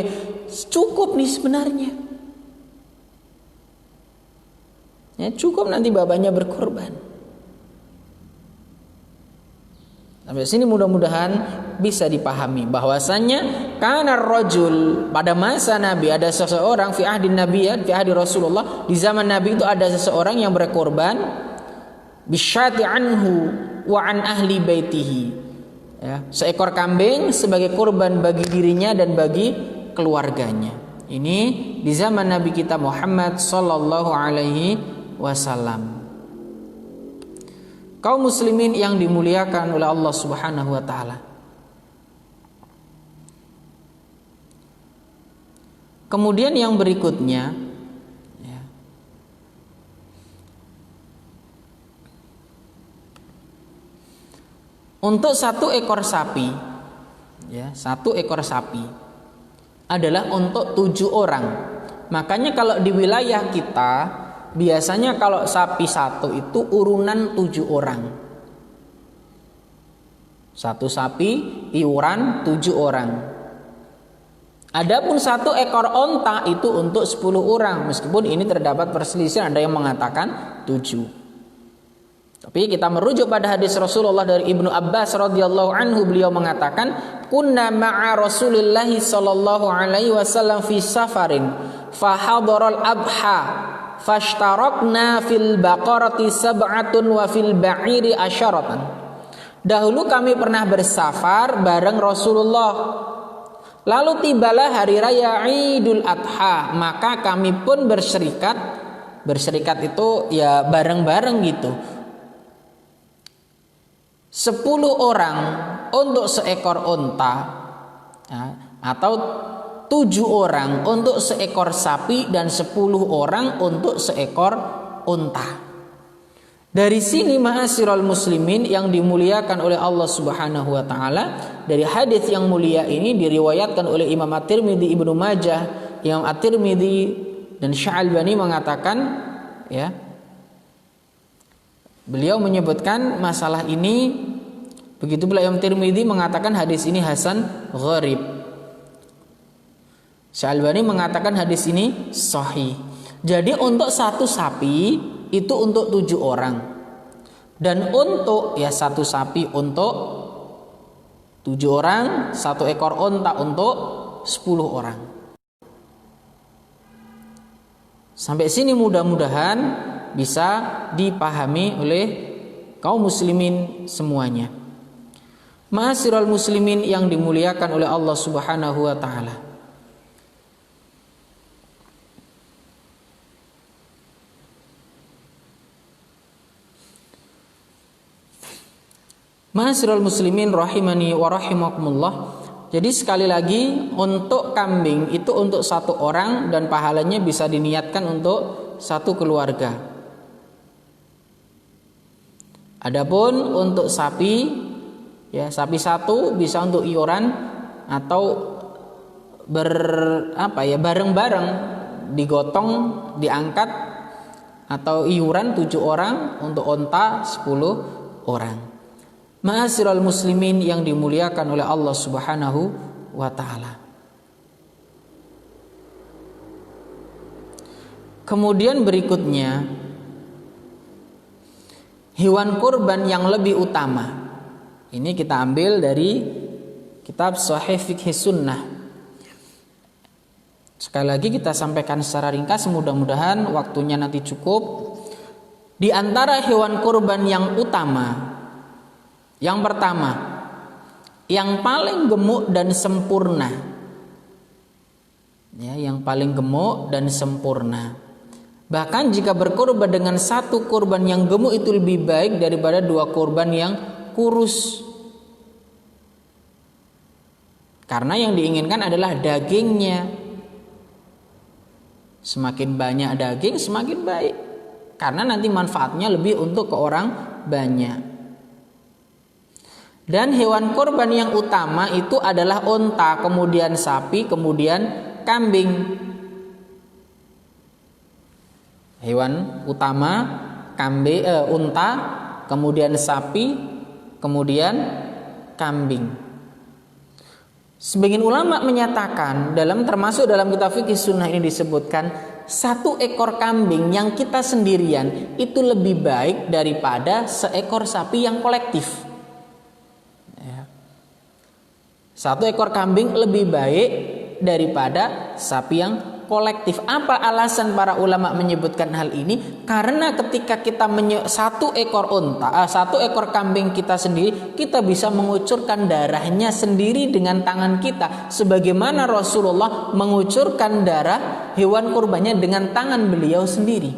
cukup nih sebenarnya. Ya, cukup nanti bapaknya berkorban. Sampai sini mudah-mudahan bisa dipahami bahwasannya kana rajul, pada masa Nabi ada seseorang fi ahdin Nabi ya, fi ahdi Rasulullah, di zaman Nabi itu ada seseorang yang berkorban bisyati anhu wa an ahli baitihi. Ya, seekor kambing sebagai korban bagi dirinya dan bagi keluarganya. Ini di zaman Nabi kita Muhammad sallallahu alaihi wasallam. Kaum muslimin yang dimuliakan oleh Allah Subhanahu wa taala. Kemudian yang berikutnya ya, untuk 1 ekor sapi ya, 1 ekor sapi adalah untuk 7 orang. Makanya kalau di wilayah kita biasanya kalau sapi 1 itu urunan 7 orang. 1 sapi iuran 7 orang. Adapun 1 ekor onta itu untuk 10 orang. Meskipun ini terdapat perselisihan, ada yang mengatakan 7. Tapi kita merujuk pada hadis Rasulullah dari Ibnu Abbas radhiyallahu anhu, beliau mengatakan, "Kunna ma'a Rasulillah sallallahu alaihi wasallam fi safarin fa hadaral adha fashtarakna fil baqarati 7 wa fil ba'iri 10." Dahulu kami pernah bersafar bareng Rasulullah. Lalu tibalah hari raya Idul Adha, maka kami pun berserikat. Berserikat itu ya bareng-bareng gitu. 10 orang untuk seekor unta, ya, atau 7 orang untuk seekor sapi dan 10 orang untuk seekor unta. Dari sini ma'asyiral muslimin yang dimuliakan oleh Allah Subhanahu wa taala, dari hadis yang mulia ini diriwayatkan oleh Imam At-Tirmidzi, Ibnu Majah. Imam At-Tirmidzi dan Sya'albani mengatakan, ya, beliau menyebutkan masalah ini, begitu pula Imam Tirmidzi mengatakan hadis ini hasan gharib. Sya'albani mengatakan hadis ini sahih. Jadi untuk satu sapi itu untuk 7 orang, dan untuk ya satu sapi untuk 7 orang, 1 ekor unta untuk 10 orang. Sampai sini mudah-mudahan bisa dipahami oleh kaum muslimin semuanya. Ma'asyiral muslimin yang dimuliakan oleh Allah Subhanahu wa taala. Ma'asyiral muslimin rahimani wa rahimakumullah. Jadi sekali lagi, untuk kambing itu untuk 1 orang dan pahalanya bisa diniatkan untuk 1 keluarga. Adapun untuk sapi, ya sapi 1 bisa untuk iuran atau bareng-bareng digotong, diangkat, atau iuran 7 orang, untuk unta 10 orang. Ma'asyiral muslimin yang dimuliakan oleh Allah Subhanahu wa taala. Kemudian berikutnya, hewan kurban yang lebih utama. Ini kita ambil dari kitab Shahih Fiqh Sunnah. Sekali lagi kita sampaikan secara ringkas, mudah-mudahan waktunya nanti cukup. Di antara hewan kurban yang utama, yang pertama, yang paling gemuk dan sempurna. Ya, yang paling gemuk dan sempurna. Bahkan jika berkorban dengan 1 kurban yang gemuk itu lebih baik daripada 2 kurban yang kurus. Karena yang diinginkan adalah dagingnya. Semakin banyak daging semakin baik. Karena nanti manfaatnya lebih untuk ke orang banyak. Dan hewan kurban yang utama itu adalah unta, kemudian sapi, kemudian kambing. Hewan utama unta, kemudian sapi, kemudian kambing. Sebagian ulama menyatakan, termasuk dalam kitab fikih sunnah ini disebutkan, 1 ekor kambing yang kita sendirian itu lebih baik daripada seekor sapi yang kolektif. 1 ekor kambing lebih baik daripada sapi yang kolektif. Apa alasan para ulama menyebutkan hal ini? Karena ketika kita 1 ekor kambing kita sendiri, kita bisa mengucurkan darahnya sendiri dengan tangan kita, sebagaimana Rasulullah mengucurkan darah hewan kurbannya dengan tangan beliau sendiri.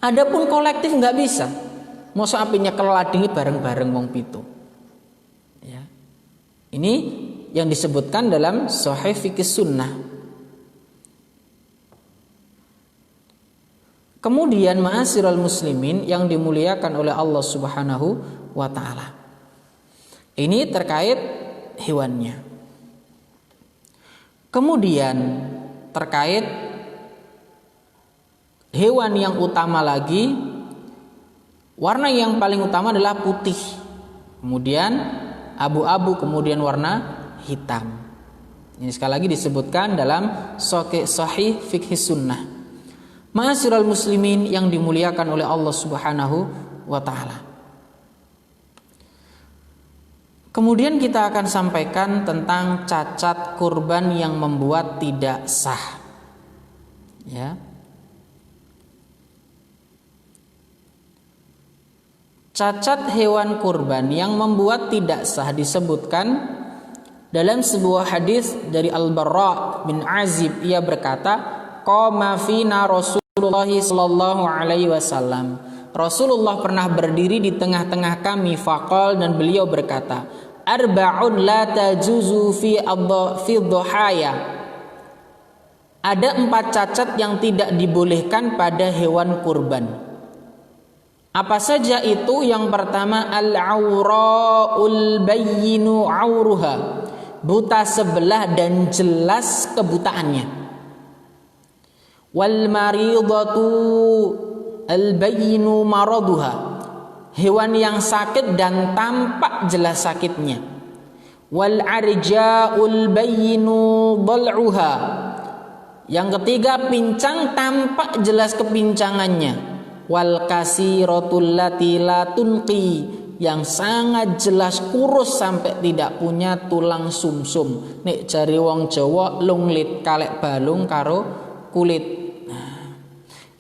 Adapun kolektif nggak bisa. Masa apinya keladingi bareng-bareng wong pitu. Ya. Ini yang disebutkan dalam Shahih Fiqh Sunnah. Kemudian ma'asyiral muslimin yang dimuliakan oleh Allah Subhanahu wa taala. Ini terkait hewannya. Kemudian terkait hewan yang utama lagi, warna yang paling utama adalah putih. Kemudian abu-abu, kemudian warna hitam. Ini sekali lagi disebutkan dalam Shahih Fiqh Sunnah. Ma'asyiral muslimin yang dimuliakan oleh Allah Subhanahu wa taala. Kemudian kita akan sampaikan tentang cacat kurban yang membuat tidak sah. Ya. Cacat hewan kurban yang membuat tidak sah disebutkan Dalam sebuah hadis dari Al-Barra bin Azib, ia berkata, qama fina Rasulullah sallallahu alaihi wasallam. Rasulullah pernah berdiri di tengah-tengah kami, faqal, dan beliau berkata, arba'un la tajuzu fi dhahaya. Ada 4 cacat yang tidak dibolehkan pada hewan kurban. Apa saja itu? Yang pertama, al-aura'ul bayyinu auruha, buta sebelah dan jelas kebutaannya. Wal maridatu al-bayyinu maraduha, hewan yang sakit dan tampak jelas sakitnya. Wal arja'ul bayyinu dhal'uha, yang ketiga pincang tampak jelas kepincangannya. Wal kasiratul lati la tunqi, yang sangat jelas kurus sampai tidak punya tulang sumsum. Nek jari wong Jawa lunglit kalek balung karo kulit. Nah,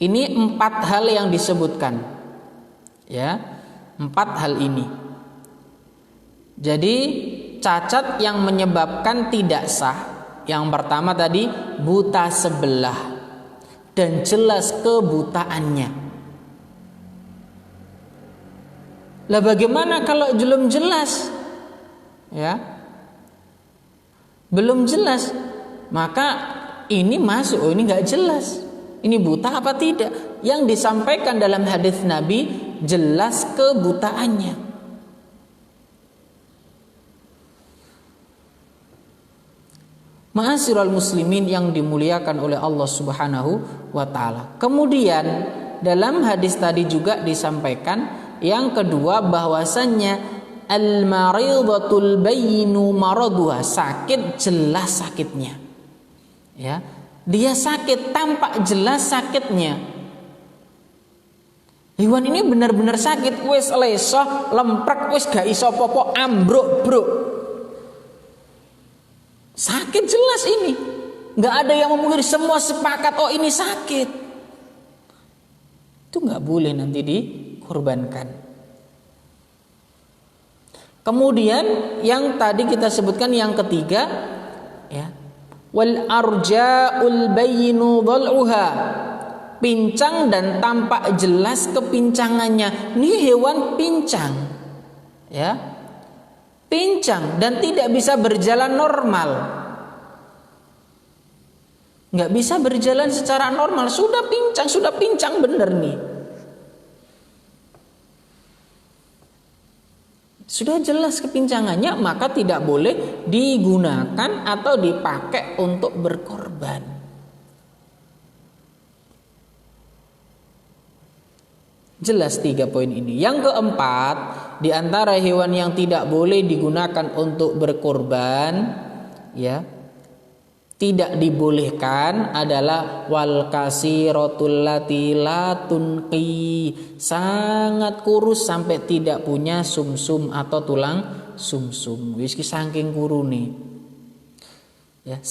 ini 4 hal yang disebutkan. Ya, 4 hal ini. Jadi cacat yang menyebabkan tidak sah, yang pertama tadi buta sebelah dan jelas kebutaannya. Lah bagaimana kalau belum jelas? Ya, belum jelas, maka ini masuk, oh ini nggak jelas, ini buta apa tidak? Yang disampaikan dalam hadis Nabi jelas kebutaannya. Ma'asyiral muslimin yang dimuliakan oleh Allah Subhanahu wa taala. Kemudian dalam hadis tadi juga disampaikan yang kedua bahwasannya al-maridatul bayyinu maraduha, sakit jelas sakitnya. Ya, dia sakit tampak jelas sakitnya. Hewan ini benar-benar sakit, wis lesoh, lemprek, wis gak iso popo, ambruk, bro. Sakit jelas ini, nggak ada yang memungkiri, semua sepakat oh ini sakit. Itu nggak boleh nanti dikorbankan. Kemudian yang tadi kita sebutkan yang ketiga, ya, wal arja'ul bayyinu dhal'uha, pincang dan tampak jelas kepincangannya. Ini hewan pincang, ya. Pincang dan tidak bisa berjalan normal, nggak bisa berjalan secara normal, sudah pincang bener nih, sudah jelas kepincangannya, maka tidak boleh digunakan atau dipakai untuk berkorban. Jelas 3 poin ini. Yang keempat, di antara hewan yang tidak boleh digunakan untuk berkorban, ya, tidak dibolehkan adalah wal kasiratul lati la tunqi, sangat kurus sampai tidak punya sumsum atau tulang sumsum. Wis ki saking kurune. Ya,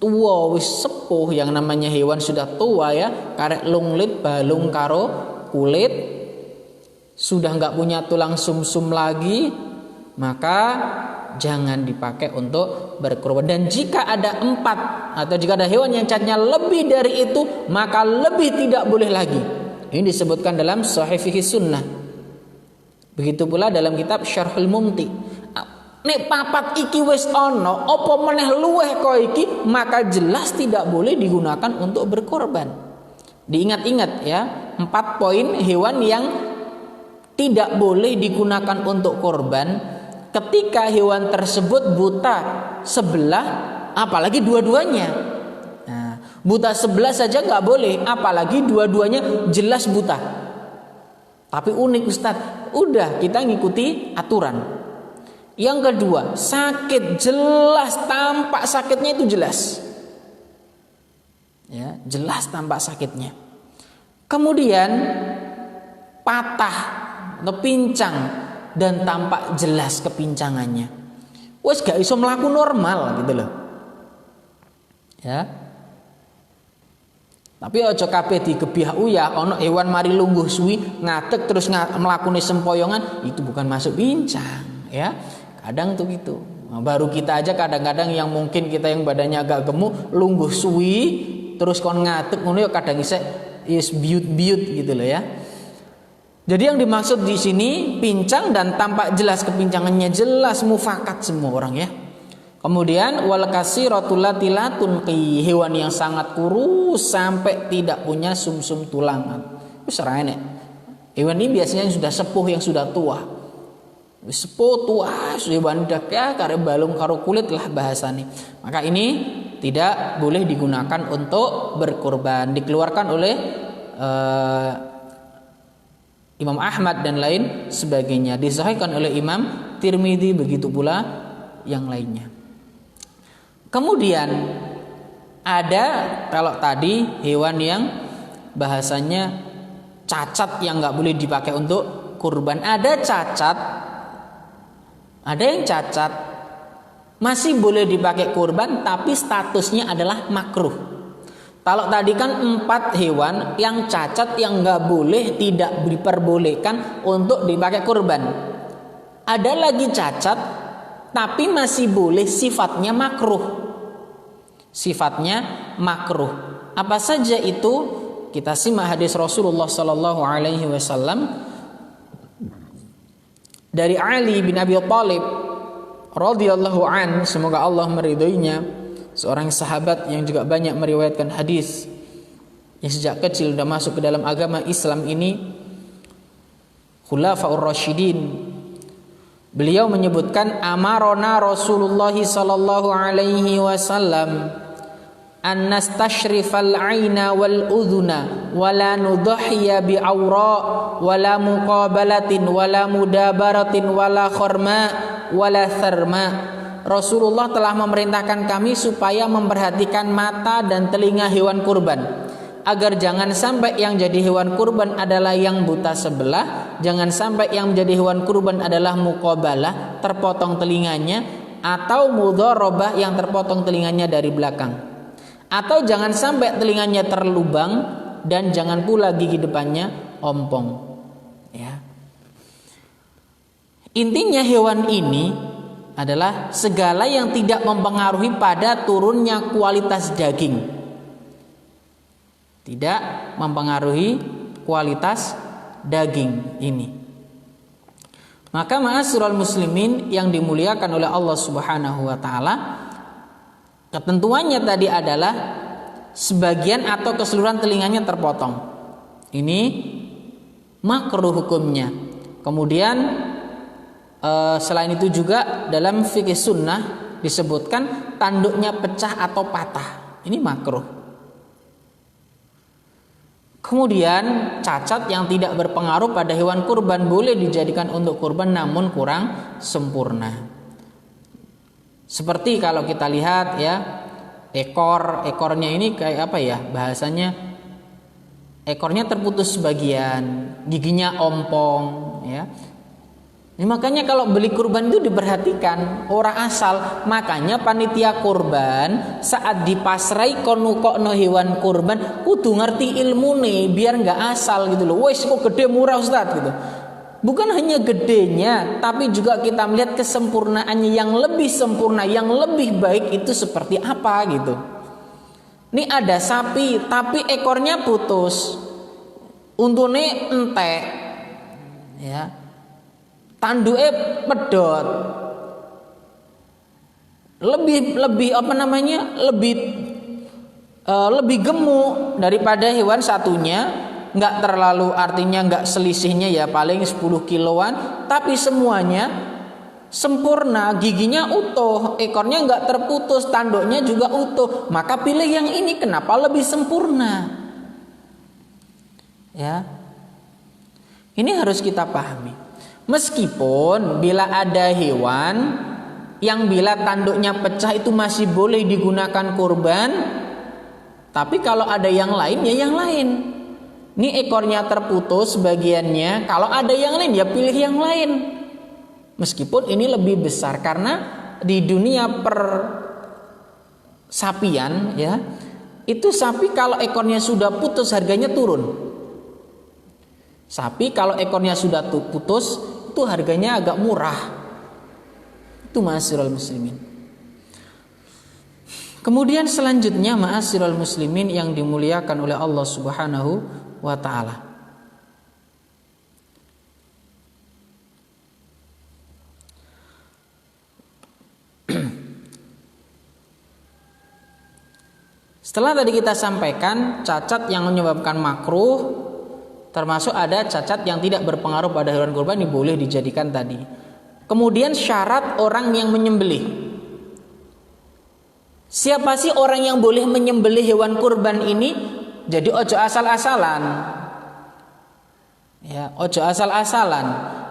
tua wis sepuh, yang namanya hewan sudah tua ya, karek lunglit balung karo kulit, sudah nggak punya tulang sumsum lagi, maka jangan dipakai untuk berkorban. Dan jika ada 4 atau jika ada hewan yang catnya lebih dari itu, maka lebih tidak boleh lagi. Ini disebutkan dalam Sahih Fiqh Sunnah. Begitu pula dalam kitab Syarhul Mumti. Nek papat iki wis ono, apa meneh luweh kok iki, maka jelas tidak boleh digunakan untuk berkorban. Diingat-ingat ya, 4 poin hewan yang tidak boleh digunakan untuk korban. Ketika hewan tersebut buta sebelah, apalagi dua-duanya. Nah, buta sebelah saja nggak boleh, apalagi dua-duanya jelas buta. Tapi unik Ustadz, udah kita ngikuti aturan. Yang kedua, sakit jelas, tampak sakitnya itu jelas. Ya, jelas tampak sakitnya. Kemudian patah atau pincang dan tampak jelas kepincangannya. Wes gak iso melaku normal gitu loh. Ya. Tapi aja kabeh digebiah uyah, ono hewan mari lungguh suwi ngadeg terus mlakune sempoyongan, itu bukan masuk pincang, ya. Kadang tuh gitu. Nah, baru kita aja kadang-kadang yang mungkin kita yang badannya agak gemuk, lungguh suwi, terus kon ngadeg ngono ya kadang isek is biut-biut gitu loh ya. Jadi yang dimaksud di sini pincang dan tampak jelas kepincangannya, jelas mufakat semua orang ya. Kemudian wal kasiratul lati la tunqi, hewan yang sangat kurus sampai tidak punya sumsum tulang. Wis ora enek. Hewan ini biasanya yang sudah sepuh, yang sudah tua. Wis sepuh tua, hewan dak ya kare balung karo kulit lah bahasane. Maka ini tidak boleh digunakan untuk berkurban, dikeluarkan oleh Imam Ahmad dan lain sebagainya, disahihkan oleh Imam Tirmidzi, begitu pula yang lainnya. Kemudian ada kalau tadi hewan yang bahasanya cacat yang nggak boleh dipakai untuk kurban. Ada cacat, ada yang cacat masih boleh dipakai kurban tapi statusnya adalah makruh. Kalau tadi kan 4 hewan yang cacat yang nggak boleh, tidak diperbolehkan untuk dipakai kurban. Ada lagi cacat tapi masih boleh, sifatnya makruh. Sifatnya makruh. Apa saja itu? Kita simak hadis Rasulullah sallallahu alaihi wasallam dari Ali bin Abi Thalib radhiyallahu an, semoga Allah meridhoinya, seorang sahabat yang juga banyak meriwayatkan hadis, yang sejak kecil sudah masuk ke dalam agama Islam ini, Khulafaur Rasyidin. Beliau menyebutkan amarona Rasulullah sallallahu alaihi wasallam an nastashrifal aina wal udhuna wala nudhiya bi awra wala muqabalatin wala mudabaratin wala kharma wala tharma. Rasulullah telah memerintahkan kami supaya memperhatikan mata dan telinga hewan kurban, agar jangan sampai yang jadi hewan kurban adalah yang buta sebelah, jangan sampai yang menjadi hewan kurban adalah muqabalah, terpotong telinganya, atau mudharabah, yang terpotong telinganya dari belakang, atau jangan sampai telinganya terlubang, dan jangan pula gigi depannya ompong. Ya. Intinya hewan ini adalah segala yang tidak mempengaruhi pada turunnya kualitas daging, tidak mempengaruhi kualitas daging ini. Maka ma'asyiral muslimin yang dimuliakan oleh Allah Subhanahu wa taala, ketentuannya tadi adalah sebagian atau keseluruhan telinganya terpotong. Ini makruh hukumnya. Kemudian selain itu juga dalam fikih sunnah disebutkan tanduknya pecah atau patah. Ini makruh. Kemudian cacat yang tidak berpengaruh pada hewan kurban boleh dijadikan untuk kurban namun kurang sempurna. Seperti kalau kita lihat ya, ekornya ini kayak apa ya bahasanya, ekornya terputus sebagian, giginya ompong ya. Makanya kalau beli kurban itu diperhatikan orang asal. Makanya panitia kurban saat dipasrai konukokno hewan kurban kudu ngerti ilmu nih biar nggak asal gitu loh. Wes kok gede murah Ustaz gitu. Bukan hanya gedenya, tapi juga kita melihat kesempurnaannya, yang lebih sempurna, yang lebih baik itu seperti apa gitu. Ini ada sapi tapi ekornya putus, untune entek, ya. Tanduke pedot, lebih apa namanya, lebih gemuk daripada hewan satunya. Nggak terlalu, artinya nggak selisihnya ya paling 10 kiloan, tapi semuanya sempurna, giginya utuh, ekornya nggak terputus, tanduknya juga utuh. Maka pilih yang ini, kenapa lebih sempurna? Ya, ini harus kita pahami. Meskipun bila ada hewan yang bila tanduknya pecah itu masih boleh digunakan kurban, tapi kalau ada yang lain ya yang lain. Ini ekornya terputus bagiannya, kalau ada yang lain ya pilih yang lain. Meskipun ini lebih besar, karena di dunia persapian ya, itu sapi kalau ekornya sudah putus harganya turun. Sapi kalau ekornya sudah putus itu harganya agak murah. Itu ma'asyiral muslimin. Kemudian selanjutnya ma'asyiral muslimin yang dimuliakan oleh Allah Subhanahu wa taala. Setelah tadi kita sampaikan cacat yang menyebabkan makruh, termasuk ada cacat yang tidak berpengaruh pada hewan kurban ini boleh dijadikan tadi. Kemudian syarat orang yang menyembelih. Siapa sih orang yang boleh menyembelih hewan kurban ini? Jadi ojo asal-asalan. Ya, ojo asal-asalan.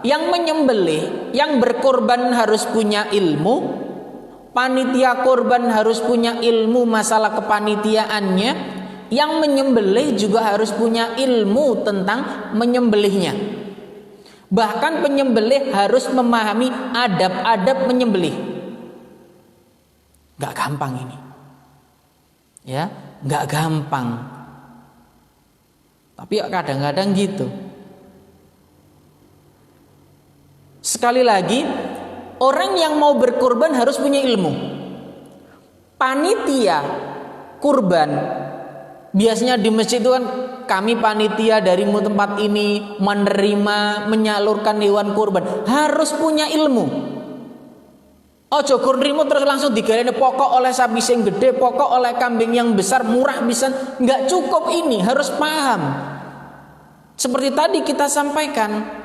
Yang menyembelih, yang berkorban harus punya ilmu. Panitia kurban harus punya ilmu masalah kepanitiaannya. Yang menyembelih juga harus punya ilmu tentang menyembelihnya. Bahkan penyembelih harus memahami adab-adab menyembelih. Gak gampang ini. Ya, gak gampang. Tapi kadang-kadang gitu. Sekali lagi, orang yang mau berkurban harus punya ilmu. Panitia kurban, biasanya di masjid itu kan kami panitia dari tempat ini menerima menyalurkan hewan kurban, harus punya ilmu. Ojo kurnimu terus langsung digaleni pokok oleh sapi sing gede, pokok oleh kambing yang besar murah bisa, nggak cukup ini, harus paham. Seperti tadi kita sampaikan.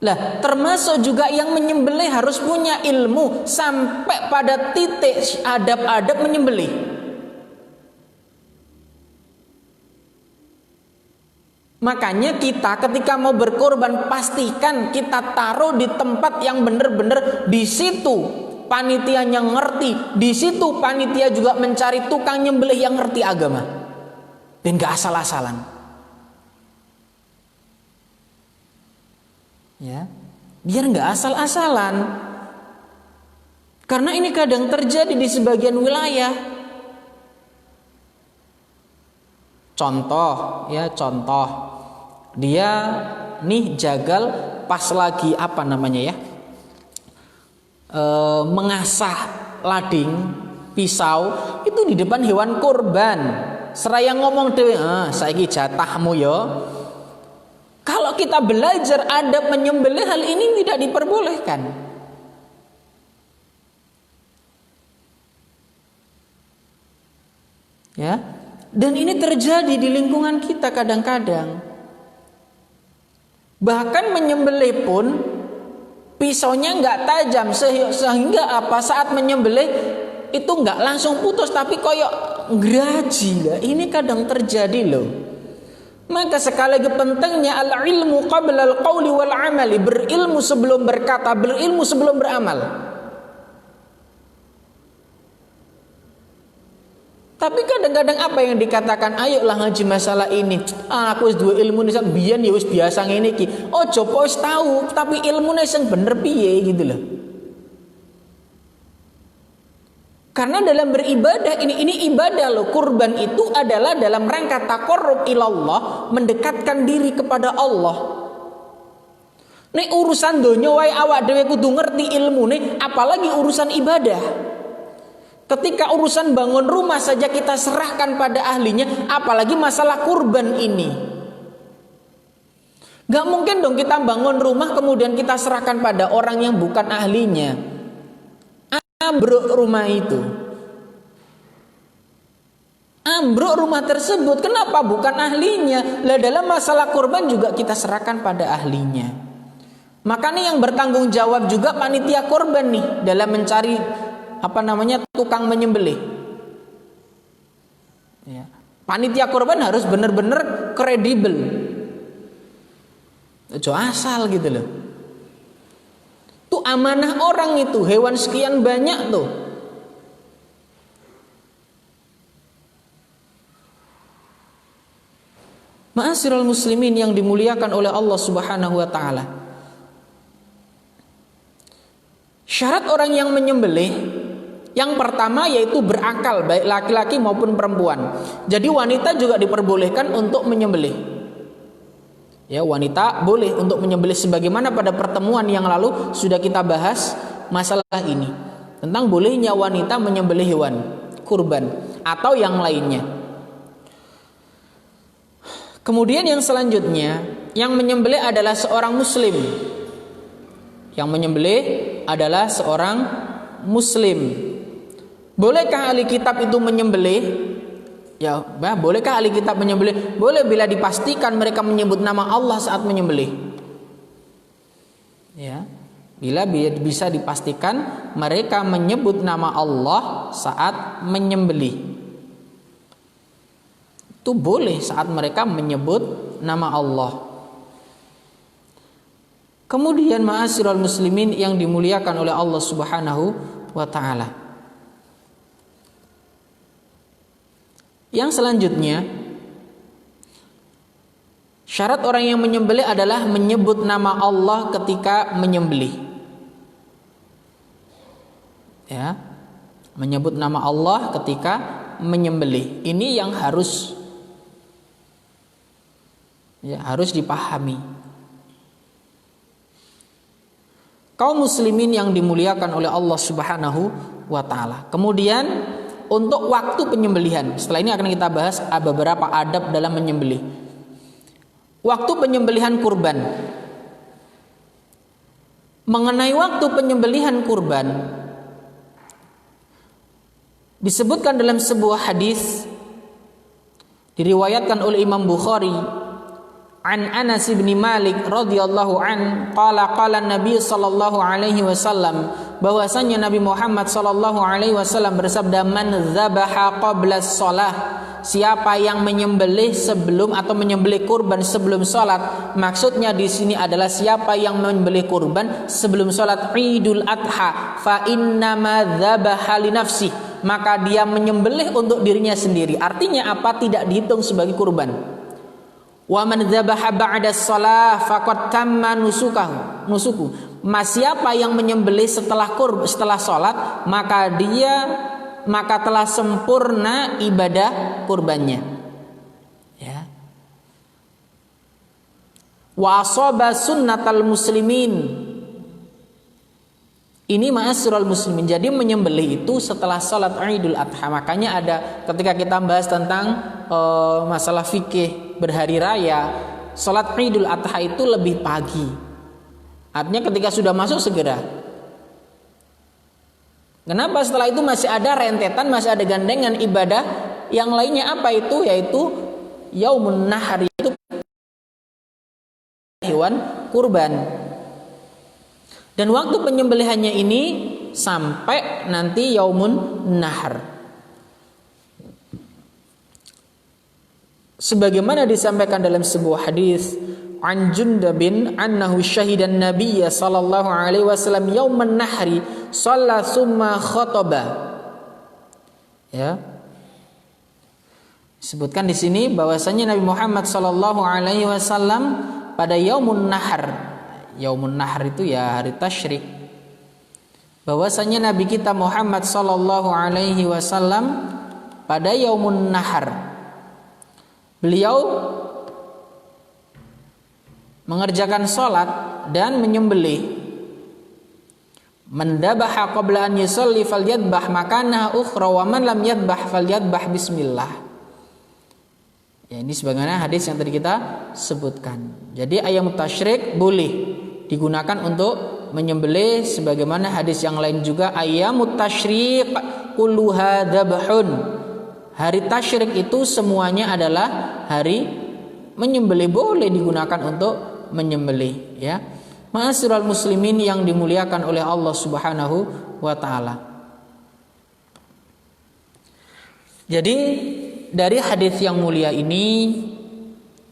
Lah, termasuk juga yang menyembelih harus punya ilmu sampai pada titik adab-adab menyembelih. Makanya kita ketika mau berkorban pastikan kita taruh di tempat yang benar-benar di situ panitianya ngerti, di situ panitia juga mencari tukang nyembelih yang ngerti agama. Dan gak asal-asalan. Ya, biar nggak asal-asalan. Karena ini kadang terjadi di sebagian wilayah. Contoh, dia nih jagal pas lagi mengasah lading pisau itu di depan hewan kurban. Seraya ngomong dewe, saiki jatahmu ya. Kalau kita belajar adab menyembelih, hal ini tidak diperbolehkan. Ya, dan ini terjadi di lingkungan kita kadang-kadang. Bahkan menyembelih pun pisaunya nggak tajam sehingga saat menyembelih itu nggak langsung putus tapi koyok geraji lah. Ini kadang terjadi loh. Maka sekali lagi pentingnya al-ilmu qabla al-qawli wal amali, berilmu sebelum berkata, berilmu sebelum beramal. Tapi kadang-kadang apa yang dikatakan, ayolah ngaji masalah ini. Aku wis duwe ilmu nih biyen ya wis biasa ngene iki. Ojo wis tahu, tapi ilmune sing bener piye gitu loh. Karena dalam beribadah ini ibadah loh. Kurban itu adalah dalam rangka taqarrub ilallah, mendekatkan diri kepada Allah. Nek urusan donya wae awak dhewe kudu ngerti ilmune, apalagi urusan ibadah. Ketika urusan bangun rumah saja kita serahkan pada ahlinya, apalagi masalah kurban ini. Gak mungkin dong kita bangun rumah kemudian kita serahkan pada orang yang bukan ahlinya. Ambruk rumah itu, ambruk rumah tersebut. Kenapa bukan ahlinya? Lah dalam masalah kurban juga kita serahkan pada ahlinya. Makanya yang bertanggung jawab juga panitia kurban nih dalam mencari tukang menyembelih. Ya. Panitia kurban harus benar-benar kredibel. Jangan asal gitu loh. Itu amanah orang itu, hewan sekian banyak tuh. Ma'asyiral muslimin yang dimuliakan oleh Allah Subhanahu wa taala. Syarat orang yang menyembelih yang pertama yaitu berakal, baik laki-laki maupun perempuan. Jadi wanita juga diperbolehkan untuk menyembelih. Ya, wanita boleh untuk menyembelih sebagaimana pada pertemuan yang lalu sudah kita bahas masalah ini, tentang bolehnya wanita menyembelih hewan kurban atau yang lainnya. Kemudian yang selanjutnya, yang menyembelih adalah seorang muslim. Yang menyembelih adalah seorang muslim. Bolehkah ahli kitab itu menyembelih? Ya, bolehkah ahli kitab menyembelih? Boleh bila dipastikan mereka menyebut nama Allah saat menyembelih. Ya, bila bisa dipastikan mereka menyebut nama Allah saat menyembelih. Itu boleh saat mereka menyebut nama Allah. Kemudian ma'asyiral muslimin yang dimuliakan oleh Allah Subhanahu wa taala. Yang selanjutnya, syarat orang yang menyembelih adalah menyebut nama Allah ketika menyembelih. Ya, menyebut nama Allah ketika menyembelih. Ini yang harus dipahami. Kaum muslimin yang dimuliakan oleh Allah Subhanahu wa taala. Kemudian untuk waktu penyembelihan, setelah ini akan kita bahas beberapa adab dalam menyembelih. Waktu penyembelihan kurban. Mengenai waktu penyembelihan kurban, disebutkan dalam sebuah hadis diriwayatkan oleh Imam Bukhari an Anas bin Malik radhiyallahu an qala Nabi sallallahu alaihi wasallam, bahwasanya Nabi Muhammad sallallahu alaihi wasallam bersabda, man dzabaha qabla shalah, siapa yang menyembelih sebelum atau menyembelih kurban sebelum salat. Maksudnya di sini adalah siapa yang menyembelih kurban sebelum salat Idul Adha, fa innama dzabaha li nafsi, maka dia menyembelih untuk dirinya sendiri. Artinya apa? Tidak dihitung sebagai kurban. Wa man dzabaha ba'da shalah faqad tamma nusuku. Siapa yang menyembelih setelah salat, maka telah sempurna ibadah kurbannya. Ya. Wa asaba sunnatal muslimin. Ini ma'asyiral muslimin. Jadi menyembelih itu setelah salat Idul Adha. Makanya ada ketika kita bahas tentang masalah fikih berhari raya, salat Idul Adha itu lebih pagi. Artinya ketika sudah masuk segera. Kenapa? Setelah itu masih ada rentetan, masih ada gandengan ibadah yang lainnya. Apa itu? Yaitu Yaumun Nahar, itu hewan kurban. Dan waktu penyembelihannya ini sampai nanti Yaumun Nahar. Sebagaimana disampaikan dalam sebuah hadis, an Jundabin annahu syahidan nabiyya sallallahu alaihi wasallam yauman nahri shalla summa khataba. Ya. Disebutkan di sini bahwasanya Nabi Muhammad sallallahu alaihi wasallam pada Yaumun Nahar. Yaumun Nahar itu ya hari tasyrik. Bahwasanya Nabi kita Muhammad sallallahu alaihi wasallam pada Yaumun Nahar, beliau mengerjakan salat dan menyembelih. Man dabaha qabla an yusalli falyadbah makanaha ukhra wa man lam yadbah falyadbah bismillah. Ya, ini sebagaimana hadis yang tadi kita sebutkan. Jadi ayam tasyrik boleh digunakan untuk menyembelih, sebagaimana hadis yang lain juga ayam tasyrik kulluha dabhun. Hari tasyrik itu semuanya adalah hari menyembelih, boleh digunakan untuk menyembelih, ya. Ma'asyiral muslimin yang dimuliakan oleh Allah Subhanahu wa taala. Jadi dari hadis yang mulia ini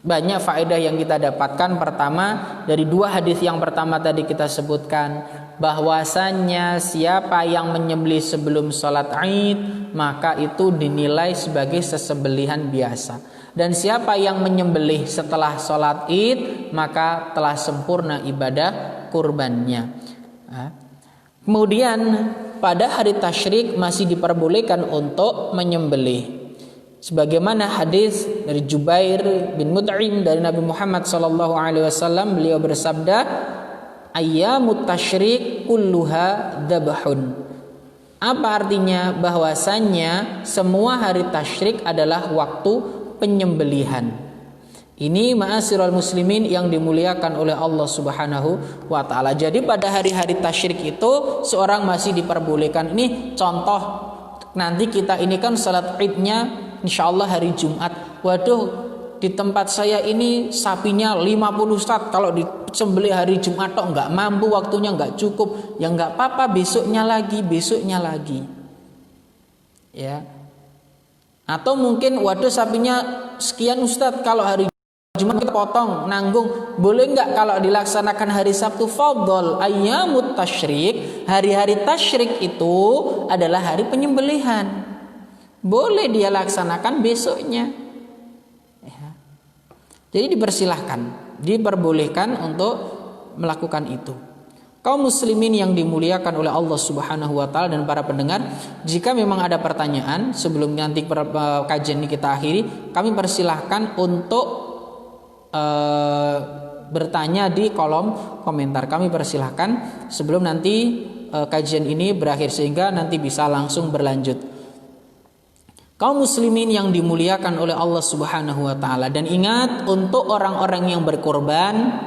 banyak faedah yang kita dapatkan. Pertama, dari dua hadis yang pertama tadi kita sebutkan bahwasannya siapa yang menyembelih sebelum sholat Id, maka itu dinilai sebagai sesembelihan biasa. Dan siapa yang menyembelih setelah sholat Id, maka telah sempurna ibadah kurbannya. Kemudian pada hari tasyrik masih diperbolehkan untuk menyembelih. Sebagaimana hadis dari Jubair bin Mut'im dari Nabi Muhammad sallallahu alaihi wasallam, beliau bersabda, ayyamut tasyrik kulluha dzabhun. Apa artinya? Bahwasannya semua hari tasyrik adalah waktu penyembelihan. Ini ma'asyiral muslimin yang dimuliakan oleh Allah Subhanahu wa taala. Jadi pada hari-hari tasyrik itu seorang masih diperbolehkan. Ini contoh, nanti kita ini kan salat Idnya insyaallah hari Jumat. Waduh, di tempat saya ini sapinya 50 Ustaz. Kalau disembelih hari Jumat tok enggak mampu, waktunya enggak cukup. Ya enggak apa-apa, besoknya lagi. Ya. Atau mungkin waduh sapinya sekian Ustaz, kalau hari Jumat kita potong, nanggung. Boleh enggak kalau dilaksanakan hari Sabtu? Fadhol ayyamut tasyrik. Hari-hari tasyrik itu adalah hari penyembelihan. Boleh dia laksanakan besoknya. Ya. Jadi diperbolehkan untuk melakukan itu. Kaum muslimin yang dimuliakan oleh Allah Subhanahu wa taala dan para pendengar, jika memang ada pertanyaan sebelum nanti kajian ini kita akhiri, kami persilahkan untuk bertanya di kolom komentar. Kami persilahkan sebelum nanti kajian ini berakhir sehingga nanti bisa langsung berlanjut. Kaum muslimin yang dimuliakan oleh Allah Subhanahu wa taala, dan ingat untuk orang-orang yang berkorban,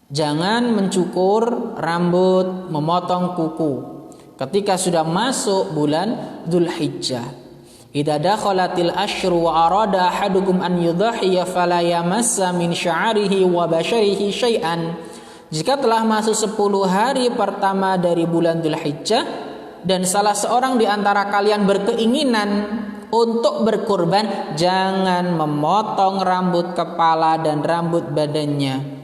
jangan mencukur rambut, memotong kuku ketika sudah masuk bulan Dzulhijjah. Idza dakhalatil asyru wa arada ahadukum an yudhiya fala yamassa min sya'rihi wa basharihi syai'an. Jika telah masuk 10 hari pertama dari bulan Dzulhijjah dan salah seorang di antara kalian berkeinginan untuk berkurban, jangan memotong rambut kepala dan rambut badannya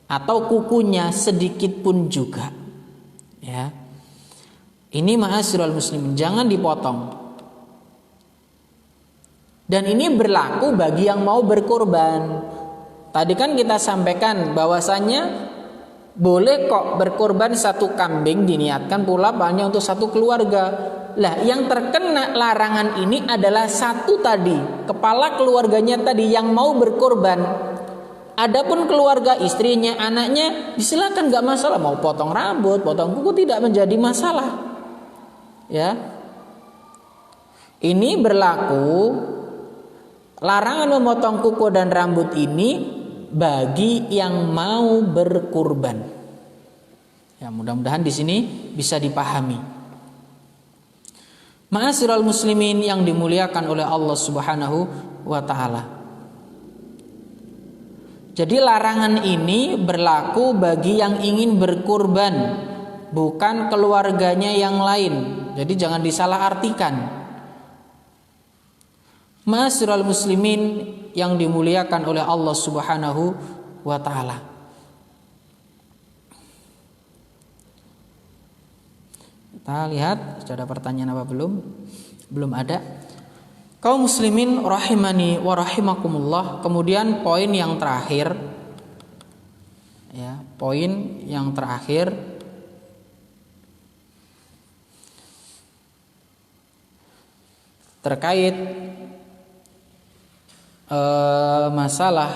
atau kukunya sedikit pun juga. Ya. Ini ma'asyiral muslimin, jangan dipotong. Dan ini berlaku bagi yang mau berkorban. Tadi kan kita sampaikan bahwasannya boleh kok berkorban satu kambing, diniatkan pula hanya untuk satu keluarga. Lah, yang terkena larangan ini adalah satu tadi, kepala keluarganya tadi yang mau berkorban. Adapun keluarga, istrinya, anaknya, silakan, nggak masalah. Mau potong rambut, potong kuku, tidak menjadi masalah. Ya, ini berlaku. Larangan memotong kuku dan rambut ini bagi yang mau berkurban. Ya, mudah-mudahan di sini bisa dipahami. Ma'asyiral muslimin yang dimuliakan oleh Allah Subhanahu wa taala. Jadi larangan ini berlaku bagi yang ingin berkurban, bukan keluarganya yang lain. Jadi jangan disalahartikan. Ma'asyiral muslimin yang dimuliakan oleh Allah Subhanahu wa taala. Kita lihat sudah ada pertanyaan apa belum? Belum ada. Kaum muslimin rahimani wa rahimakumullah. Kemudian poin yang terakhir, ya, poin yang terakhir terkait masalah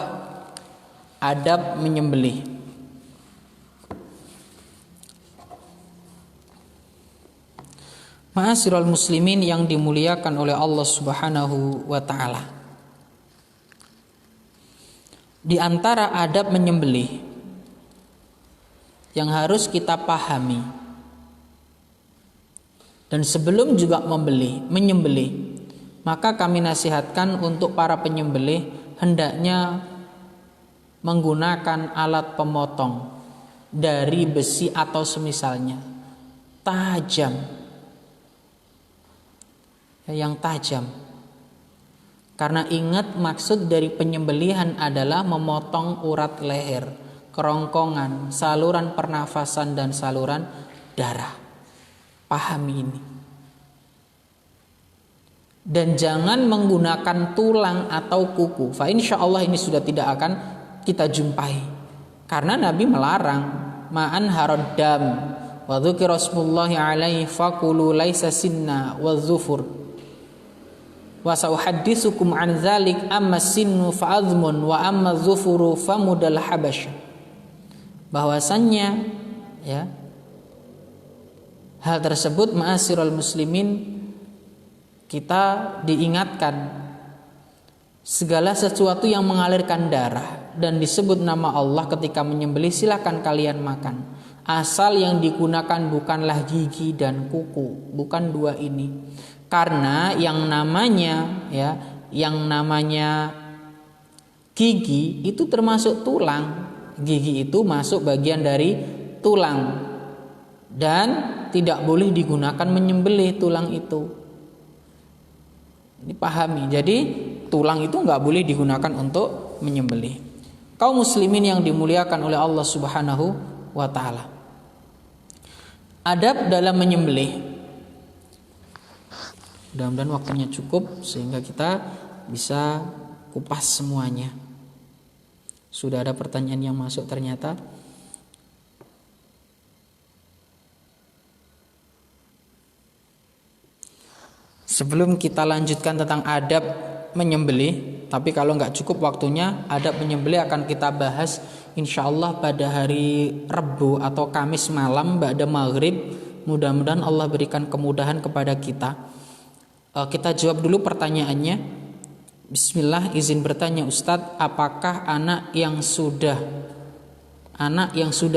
adab menyembelih. Ma'asyiral muslimin yang dimuliakan oleh Allah Subhanahu wa taala. Di antara adab menyembelih yang harus kita pahami, dan sebelum juga menyembelih, maka kami nasihatkan untuk para penyembelih hendaknya menggunakan alat pemotong dari besi atau semisalnya, tajam, yang tajam. Karena ingat, maksud dari penyembelihan adalah memotong urat leher, kerongkongan, saluran pernafasan dan saluran darah. Pahami ini. Dan jangan menggunakan tulang atau kuku. Fa insyaallah ini sudah tidak akan kita jumpai. Karena Nabi melarang ma'an haraddam wa dzukira rasulullahi alaihi faqulu laisa sinna wa dzufur. Wa sauhadditsukum an dzalik amma sinnu fa'adhmun wa amma dzufuru famudal habasy. Bahwasannya ya hal tersebut ma'asyiral muslimin, kita diingatkan segala sesuatu yang mengalirkan darah dan disebut nama Allah ketika menyembelih silakan kalian makan, asal yang digunakan bukanlah gigi dan kuku, bukan dua ini. Karena yang namanya gigi itu termasuk tulang. Gigi itu masuk bagian dari tulang dan tidak boleh digunakan menyembelih tulang itu. Dipahami. Jadi tulang itu nggak boleh digunakan untuk menyembelih. Kaum muslimin yang dimuliakan oleh Allah Subhanahu wa taala. Adab dalam menyembelih. Mudah-mudahan waktunya cukup sehingga kita bisa kupas semuanya. Sudah ada pertanyaan yang masuk ternyata. Sebelum kita lanjutkan tentang adab menyembelih, tapi kalau nggak cukup waktunya, adab menyembelih akan kita bahas insyaallah pada hari Rabu atau Kamis malam ba'da maghrib. Mudah-mudahan Allah berikan kemudahan kepada kita. Kita jawab dulu pertanyaannya. Bismillah, izin bertanya Ustadz, apakah anak yang sudah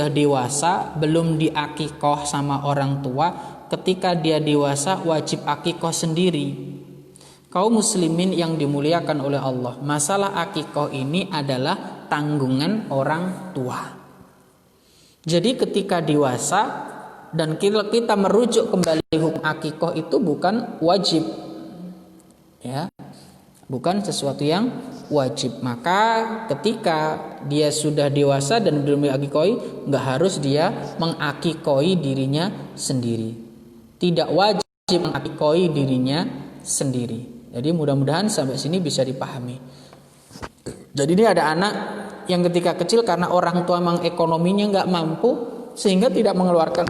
dewasa belum diakikoh sama orang tua, ketika dia dewasa wajib akikoh sendiri? Kaum muslimin yang dimuliakan oleh Allah, masalah akikoh ini adalah tanggungan orang tua. Jadi ketika dewasa dan kita merujuk kembali hukum akikoh itu bukan wajib, ya, bukan sesuatu yang wajib. Maka ketika dia sudah dewasa dan belum diakikoi, nggak harus dia mengakikoi dirinya sendiri. Tidak wajib mengakikoi dirinya sendiri. Jadi mudah-mudahan sampai sini bisa dipahami. Jadi ini ada anak yang ketika kecil karena orang tua memang ekonominya nggak mampu sehingga tidak mengeluarkan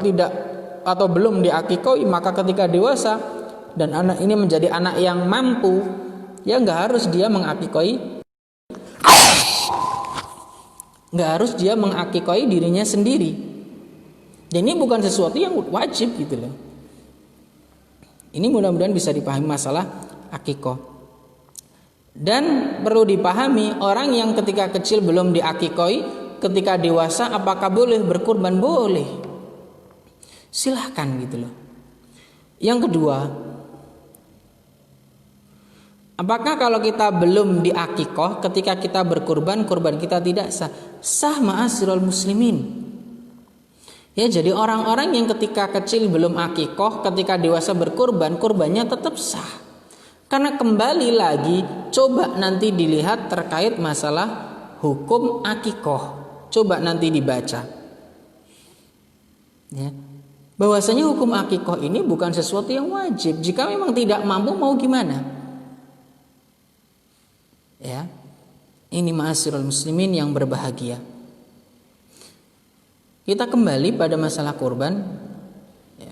atau belum diakikoi, maka ketika dewasa dan anak ini menjadi anak yang mampu, ya nggak harus dia mengakikoi dirinya sendiri. Dan ini bukan sesuatu yang wajib gitu loh. Ini mudah-mudahan bisa dipahami masalah akikoh. Dan perlu dipahami, orang yang ketika kecil belum diakikoi, ketika dewasa apakah boleh berkurban? Boleh, silahkan gitu loh. Yang kedua, apakah kalau kita belum diakikoh, ketika kita berkurban, kurban kita tidak sah? Sah ma'asyiral muslimin. Ya, jadi orang-orang yang ketika kecil belum akikoh, ketika dewasa berkurban, kurbannya tetap sah. Karena kembali lagi, coba nanti dilihat terkait masalah hukum akikoh. Coba nanti dibaca. Ya. Bahwasanya hukum akikoh ini bukan sesuatu yang wajib. Jika memang tidak mampu, mau gimana? Ya, ini ma'asyiral muslimin yang berbahagia. Kita kembali pada masalah kurban. Ya.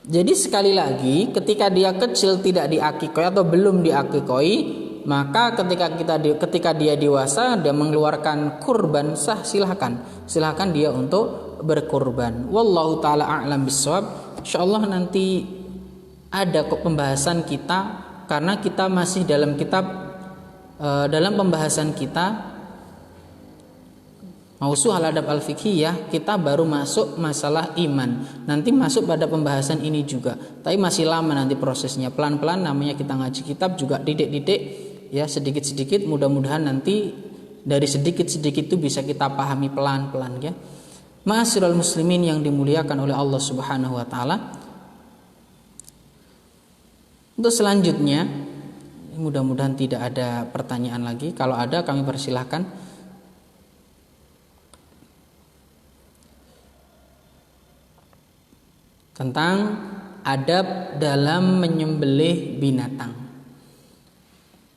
Jadi sekali lagi, ketika dia kecil tidak diakikoi atau belum diakikoi, maka ketika dia dewasa dan mengeluarkan kurban sah, silahkan dia untuk berkurban. Wallahu taala a'lam bissawab. Insyaallah nanti ada pembahasan kita, karena kita masih dalam dalam pembahasan kita Mausu' al-adab al-fiqhiyah, kita baru masuk masalah iman. Nanti masuk pada pembahasan ini juga. Tapi masih lama nanti prosesnya. Pelan-pelan, namanya kita ngaji kitab juga didik-didik ya, sedikit-sedikit. Mudah-mudahan nanti dari sedikit-sedikit itu bisa kita pahami pelan-pelan ya. Ma'asyiral muslimin yang dimuliakan oleh Allah Subhanahu wa taala. Untuk selanjutnya, mudah-mudahan tidak ada pertanyaan lagi. Kalau ada kami persilahkan. Tentang adab dalam menyembelih binatang.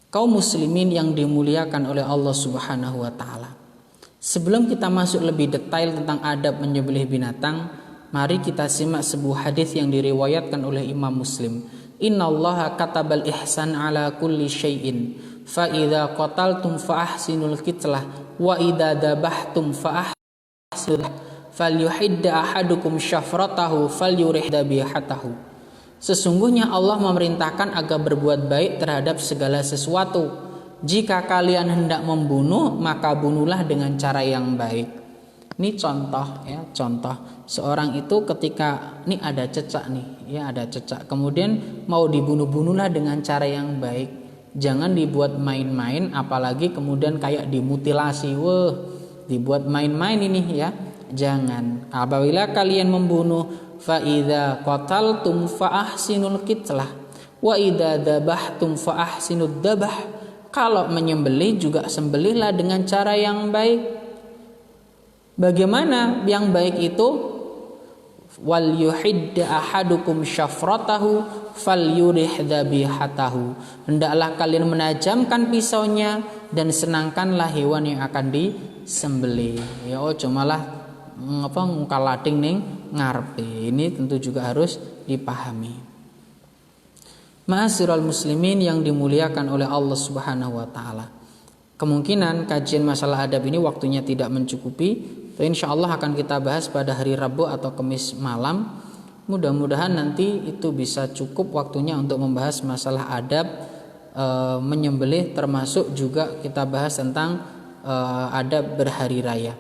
Kaum muslimin yang dimuliakan oleh Allah Subhanahu wa taala. Sebelum kita masuk lebih detail tentang adab menyembelih binatang, mari kita simak sebuah hadis yang diriwayatkan oleh Imam Muslim Innallaha katabal ihsan ala kulli syai'in. Fa idza qataltum fa ahsinul qitlah wa idza dabahtum fa ahsinul falyuhidda ahadukum syafratahu falyurih dabihatahu. Sesungguhnya Allah memerintahkan agar berbuat baik terhadap segala sesuatu. Jika kalian hendak membunuh, maka bunuhlah dengan cara yang baik. Ini contoh ya, contoh seorang itu ketika ini ada cecak nih, ya ada cecak. Kemudian mau dibunuh-bunuhlah dengan cara yang baik. Jangan dibuat main-main, apalagi kemudian kayak dimutilasi. Wah, dibuat main-main ini ya. Jangan. Apabila kalian membunuh, fa idza qataltum fa ahsinul qitlah wa idza dzabhtum fa ahsinud dzabh. Kalau menyembelih juga sembelihlah dengan cara yang baik. Bagaimana yang baik itu? Wal yuhidda ahadukum syafratahu falyurih dzabihatahu. Hendaklah kalian menajamkan pisaunya dan senangkanlah hewan yang akan disembelih. Ya cumalah ngkalading ning ngarepe. Ini tentu juga harus dipahami. Ma'asyiral muslimin yang dimuliakan oleh Allah Subhanahu wa taala. Kemungkinan kajian masalah adab ini waktunya tidak mencukupi. Insya Allah akan kita bahas pada hari Rabu atau Kamis malam. Mudah-mudahan nanti itu bisa cukup waktunya untuk membahas masalah adab menyembelih, termasuk juga kita bahas tentang adab berhari raya.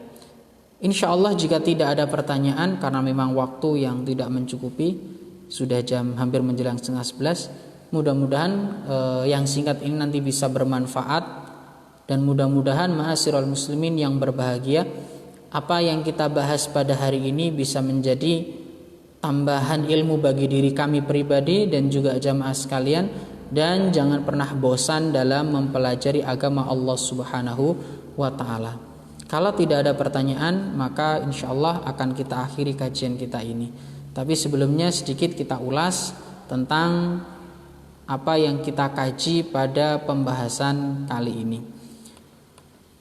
Insya Allah jika tidak ada pertanyaan, karena memang waktu yang tidak mencukupi, sudah jam hampir menjelang 10:30. Mudah-mudahan yang singkat ini nanti bisa bermanfaat, dan mudah-mudahan ma'asyiral muslimin yang berbahagia, apa yang kita bahas pada hari ini bisa menjadi tambahan ilmu bagi diri kami pribadi dan juga jamaah sekalian. Dan jangan pernah bosan dalam mempelajari agama Allah Subhanahu wa ta'ala. Kalau tidak ada pertanyaan, maka insya Allah akan kita akhiri kajian kita ini. Tapi sebelumnya sedikit kita ulas tentang apa yang kita kaji pada pembahasan kali ini.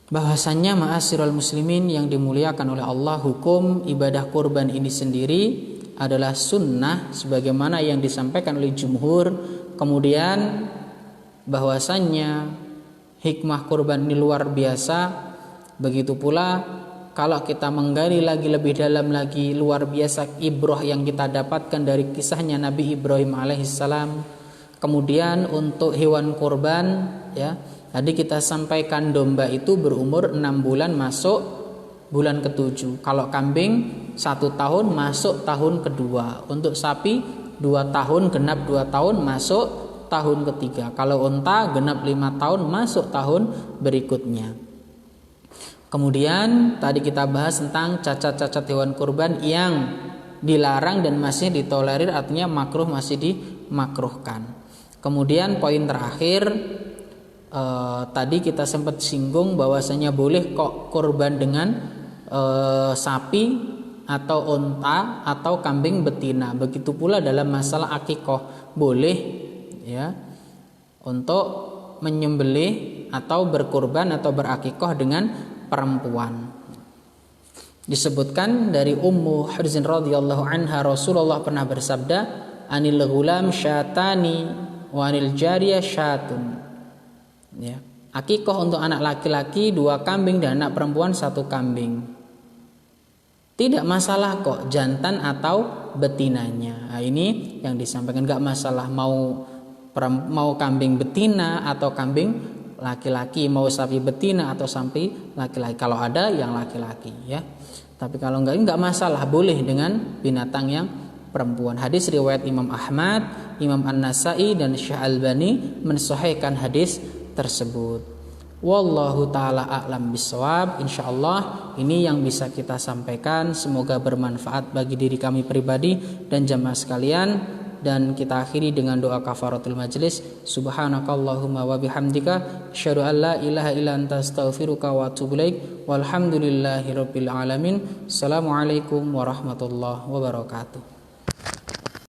Bahwasannya ma'asyiral muslimin yang dimuliakan oleh Allah, hukum ibadah kurban ini sendiri adalah sunnah sebagaimana yang disampaikan oleh jumhur. Kemudian bahwasannya hikmah kurban ini luar biasa. Begitu pula kalau kita menggali lagi lebih dalam lagi, luar biasa ibrah yang kita dapatkan dari kisahnya Nabi Ibrahim alaihissalam. Kemudian untuk hewan kurban, ya tadi kita sampaikan domba itu berumur 6 bulan masuk bulan ke-7. Kalau kambing 1 tahun masuk tahun kedua. Untuk sapi 2 tahun genap 2 tahun masuk tahun ketiga. Kalau unta genap 5 tahun masuk tahun berikutnya. Kemudian tadi kita bahas tentang cacat-cacat hewan kurban yang dilarang dan masih ditolerir, artinya makruh masih dimakruhkan. Kemudian poin terakhir, tadi kita sempat singgung bahwasanya boleh kok kurban dengan sapi atau unta atau kambing betina. Begitu pula dalam masalah akikoh, boleh ya untuk menyembelih atau berkurban atau berakikoh dengan perempuan. Disebutkan dari Ummu Hurzin radhiyallahu anha, Rasulullah pernah bersabda, anil ghulam syatani wa anil jariyah syatun. Ya, akikoh untuk anak laki-laki 2 kambing dan anak perempuan 1 kambing. Tidak masalah kok jantan atau betinanya. Nah, ini yang disampaikan, enggak masalah mau kambing betina atau kambing laki-laki, mau sapi betina atau sapi laki-laki. Kalau ada yang laki-laki ya. Tapi kalau enggak masalah, boleh dengan binatang yang perempuan. Hadis riwayat Imam Ahmad, Imam An-Nasai dan Syekh Albani mensahihkan hadis tersebut. Wallahu taala a'lam bissawab. Insyaallah ini yang bisa kita sampaikan, semoga bermanfaat bagi diri kami pribadi dan jamaah sekalian. Dan kita akhiri dengan doa kafaratul majlis. Subhanakallahumma wa bihamdika asyhadu an la ilaha illa anta astaghfiruka wa atubu ilaik. Walhamdulillahirabbil alamin. Assalamualaikum warahmatullahi wabarakatuh.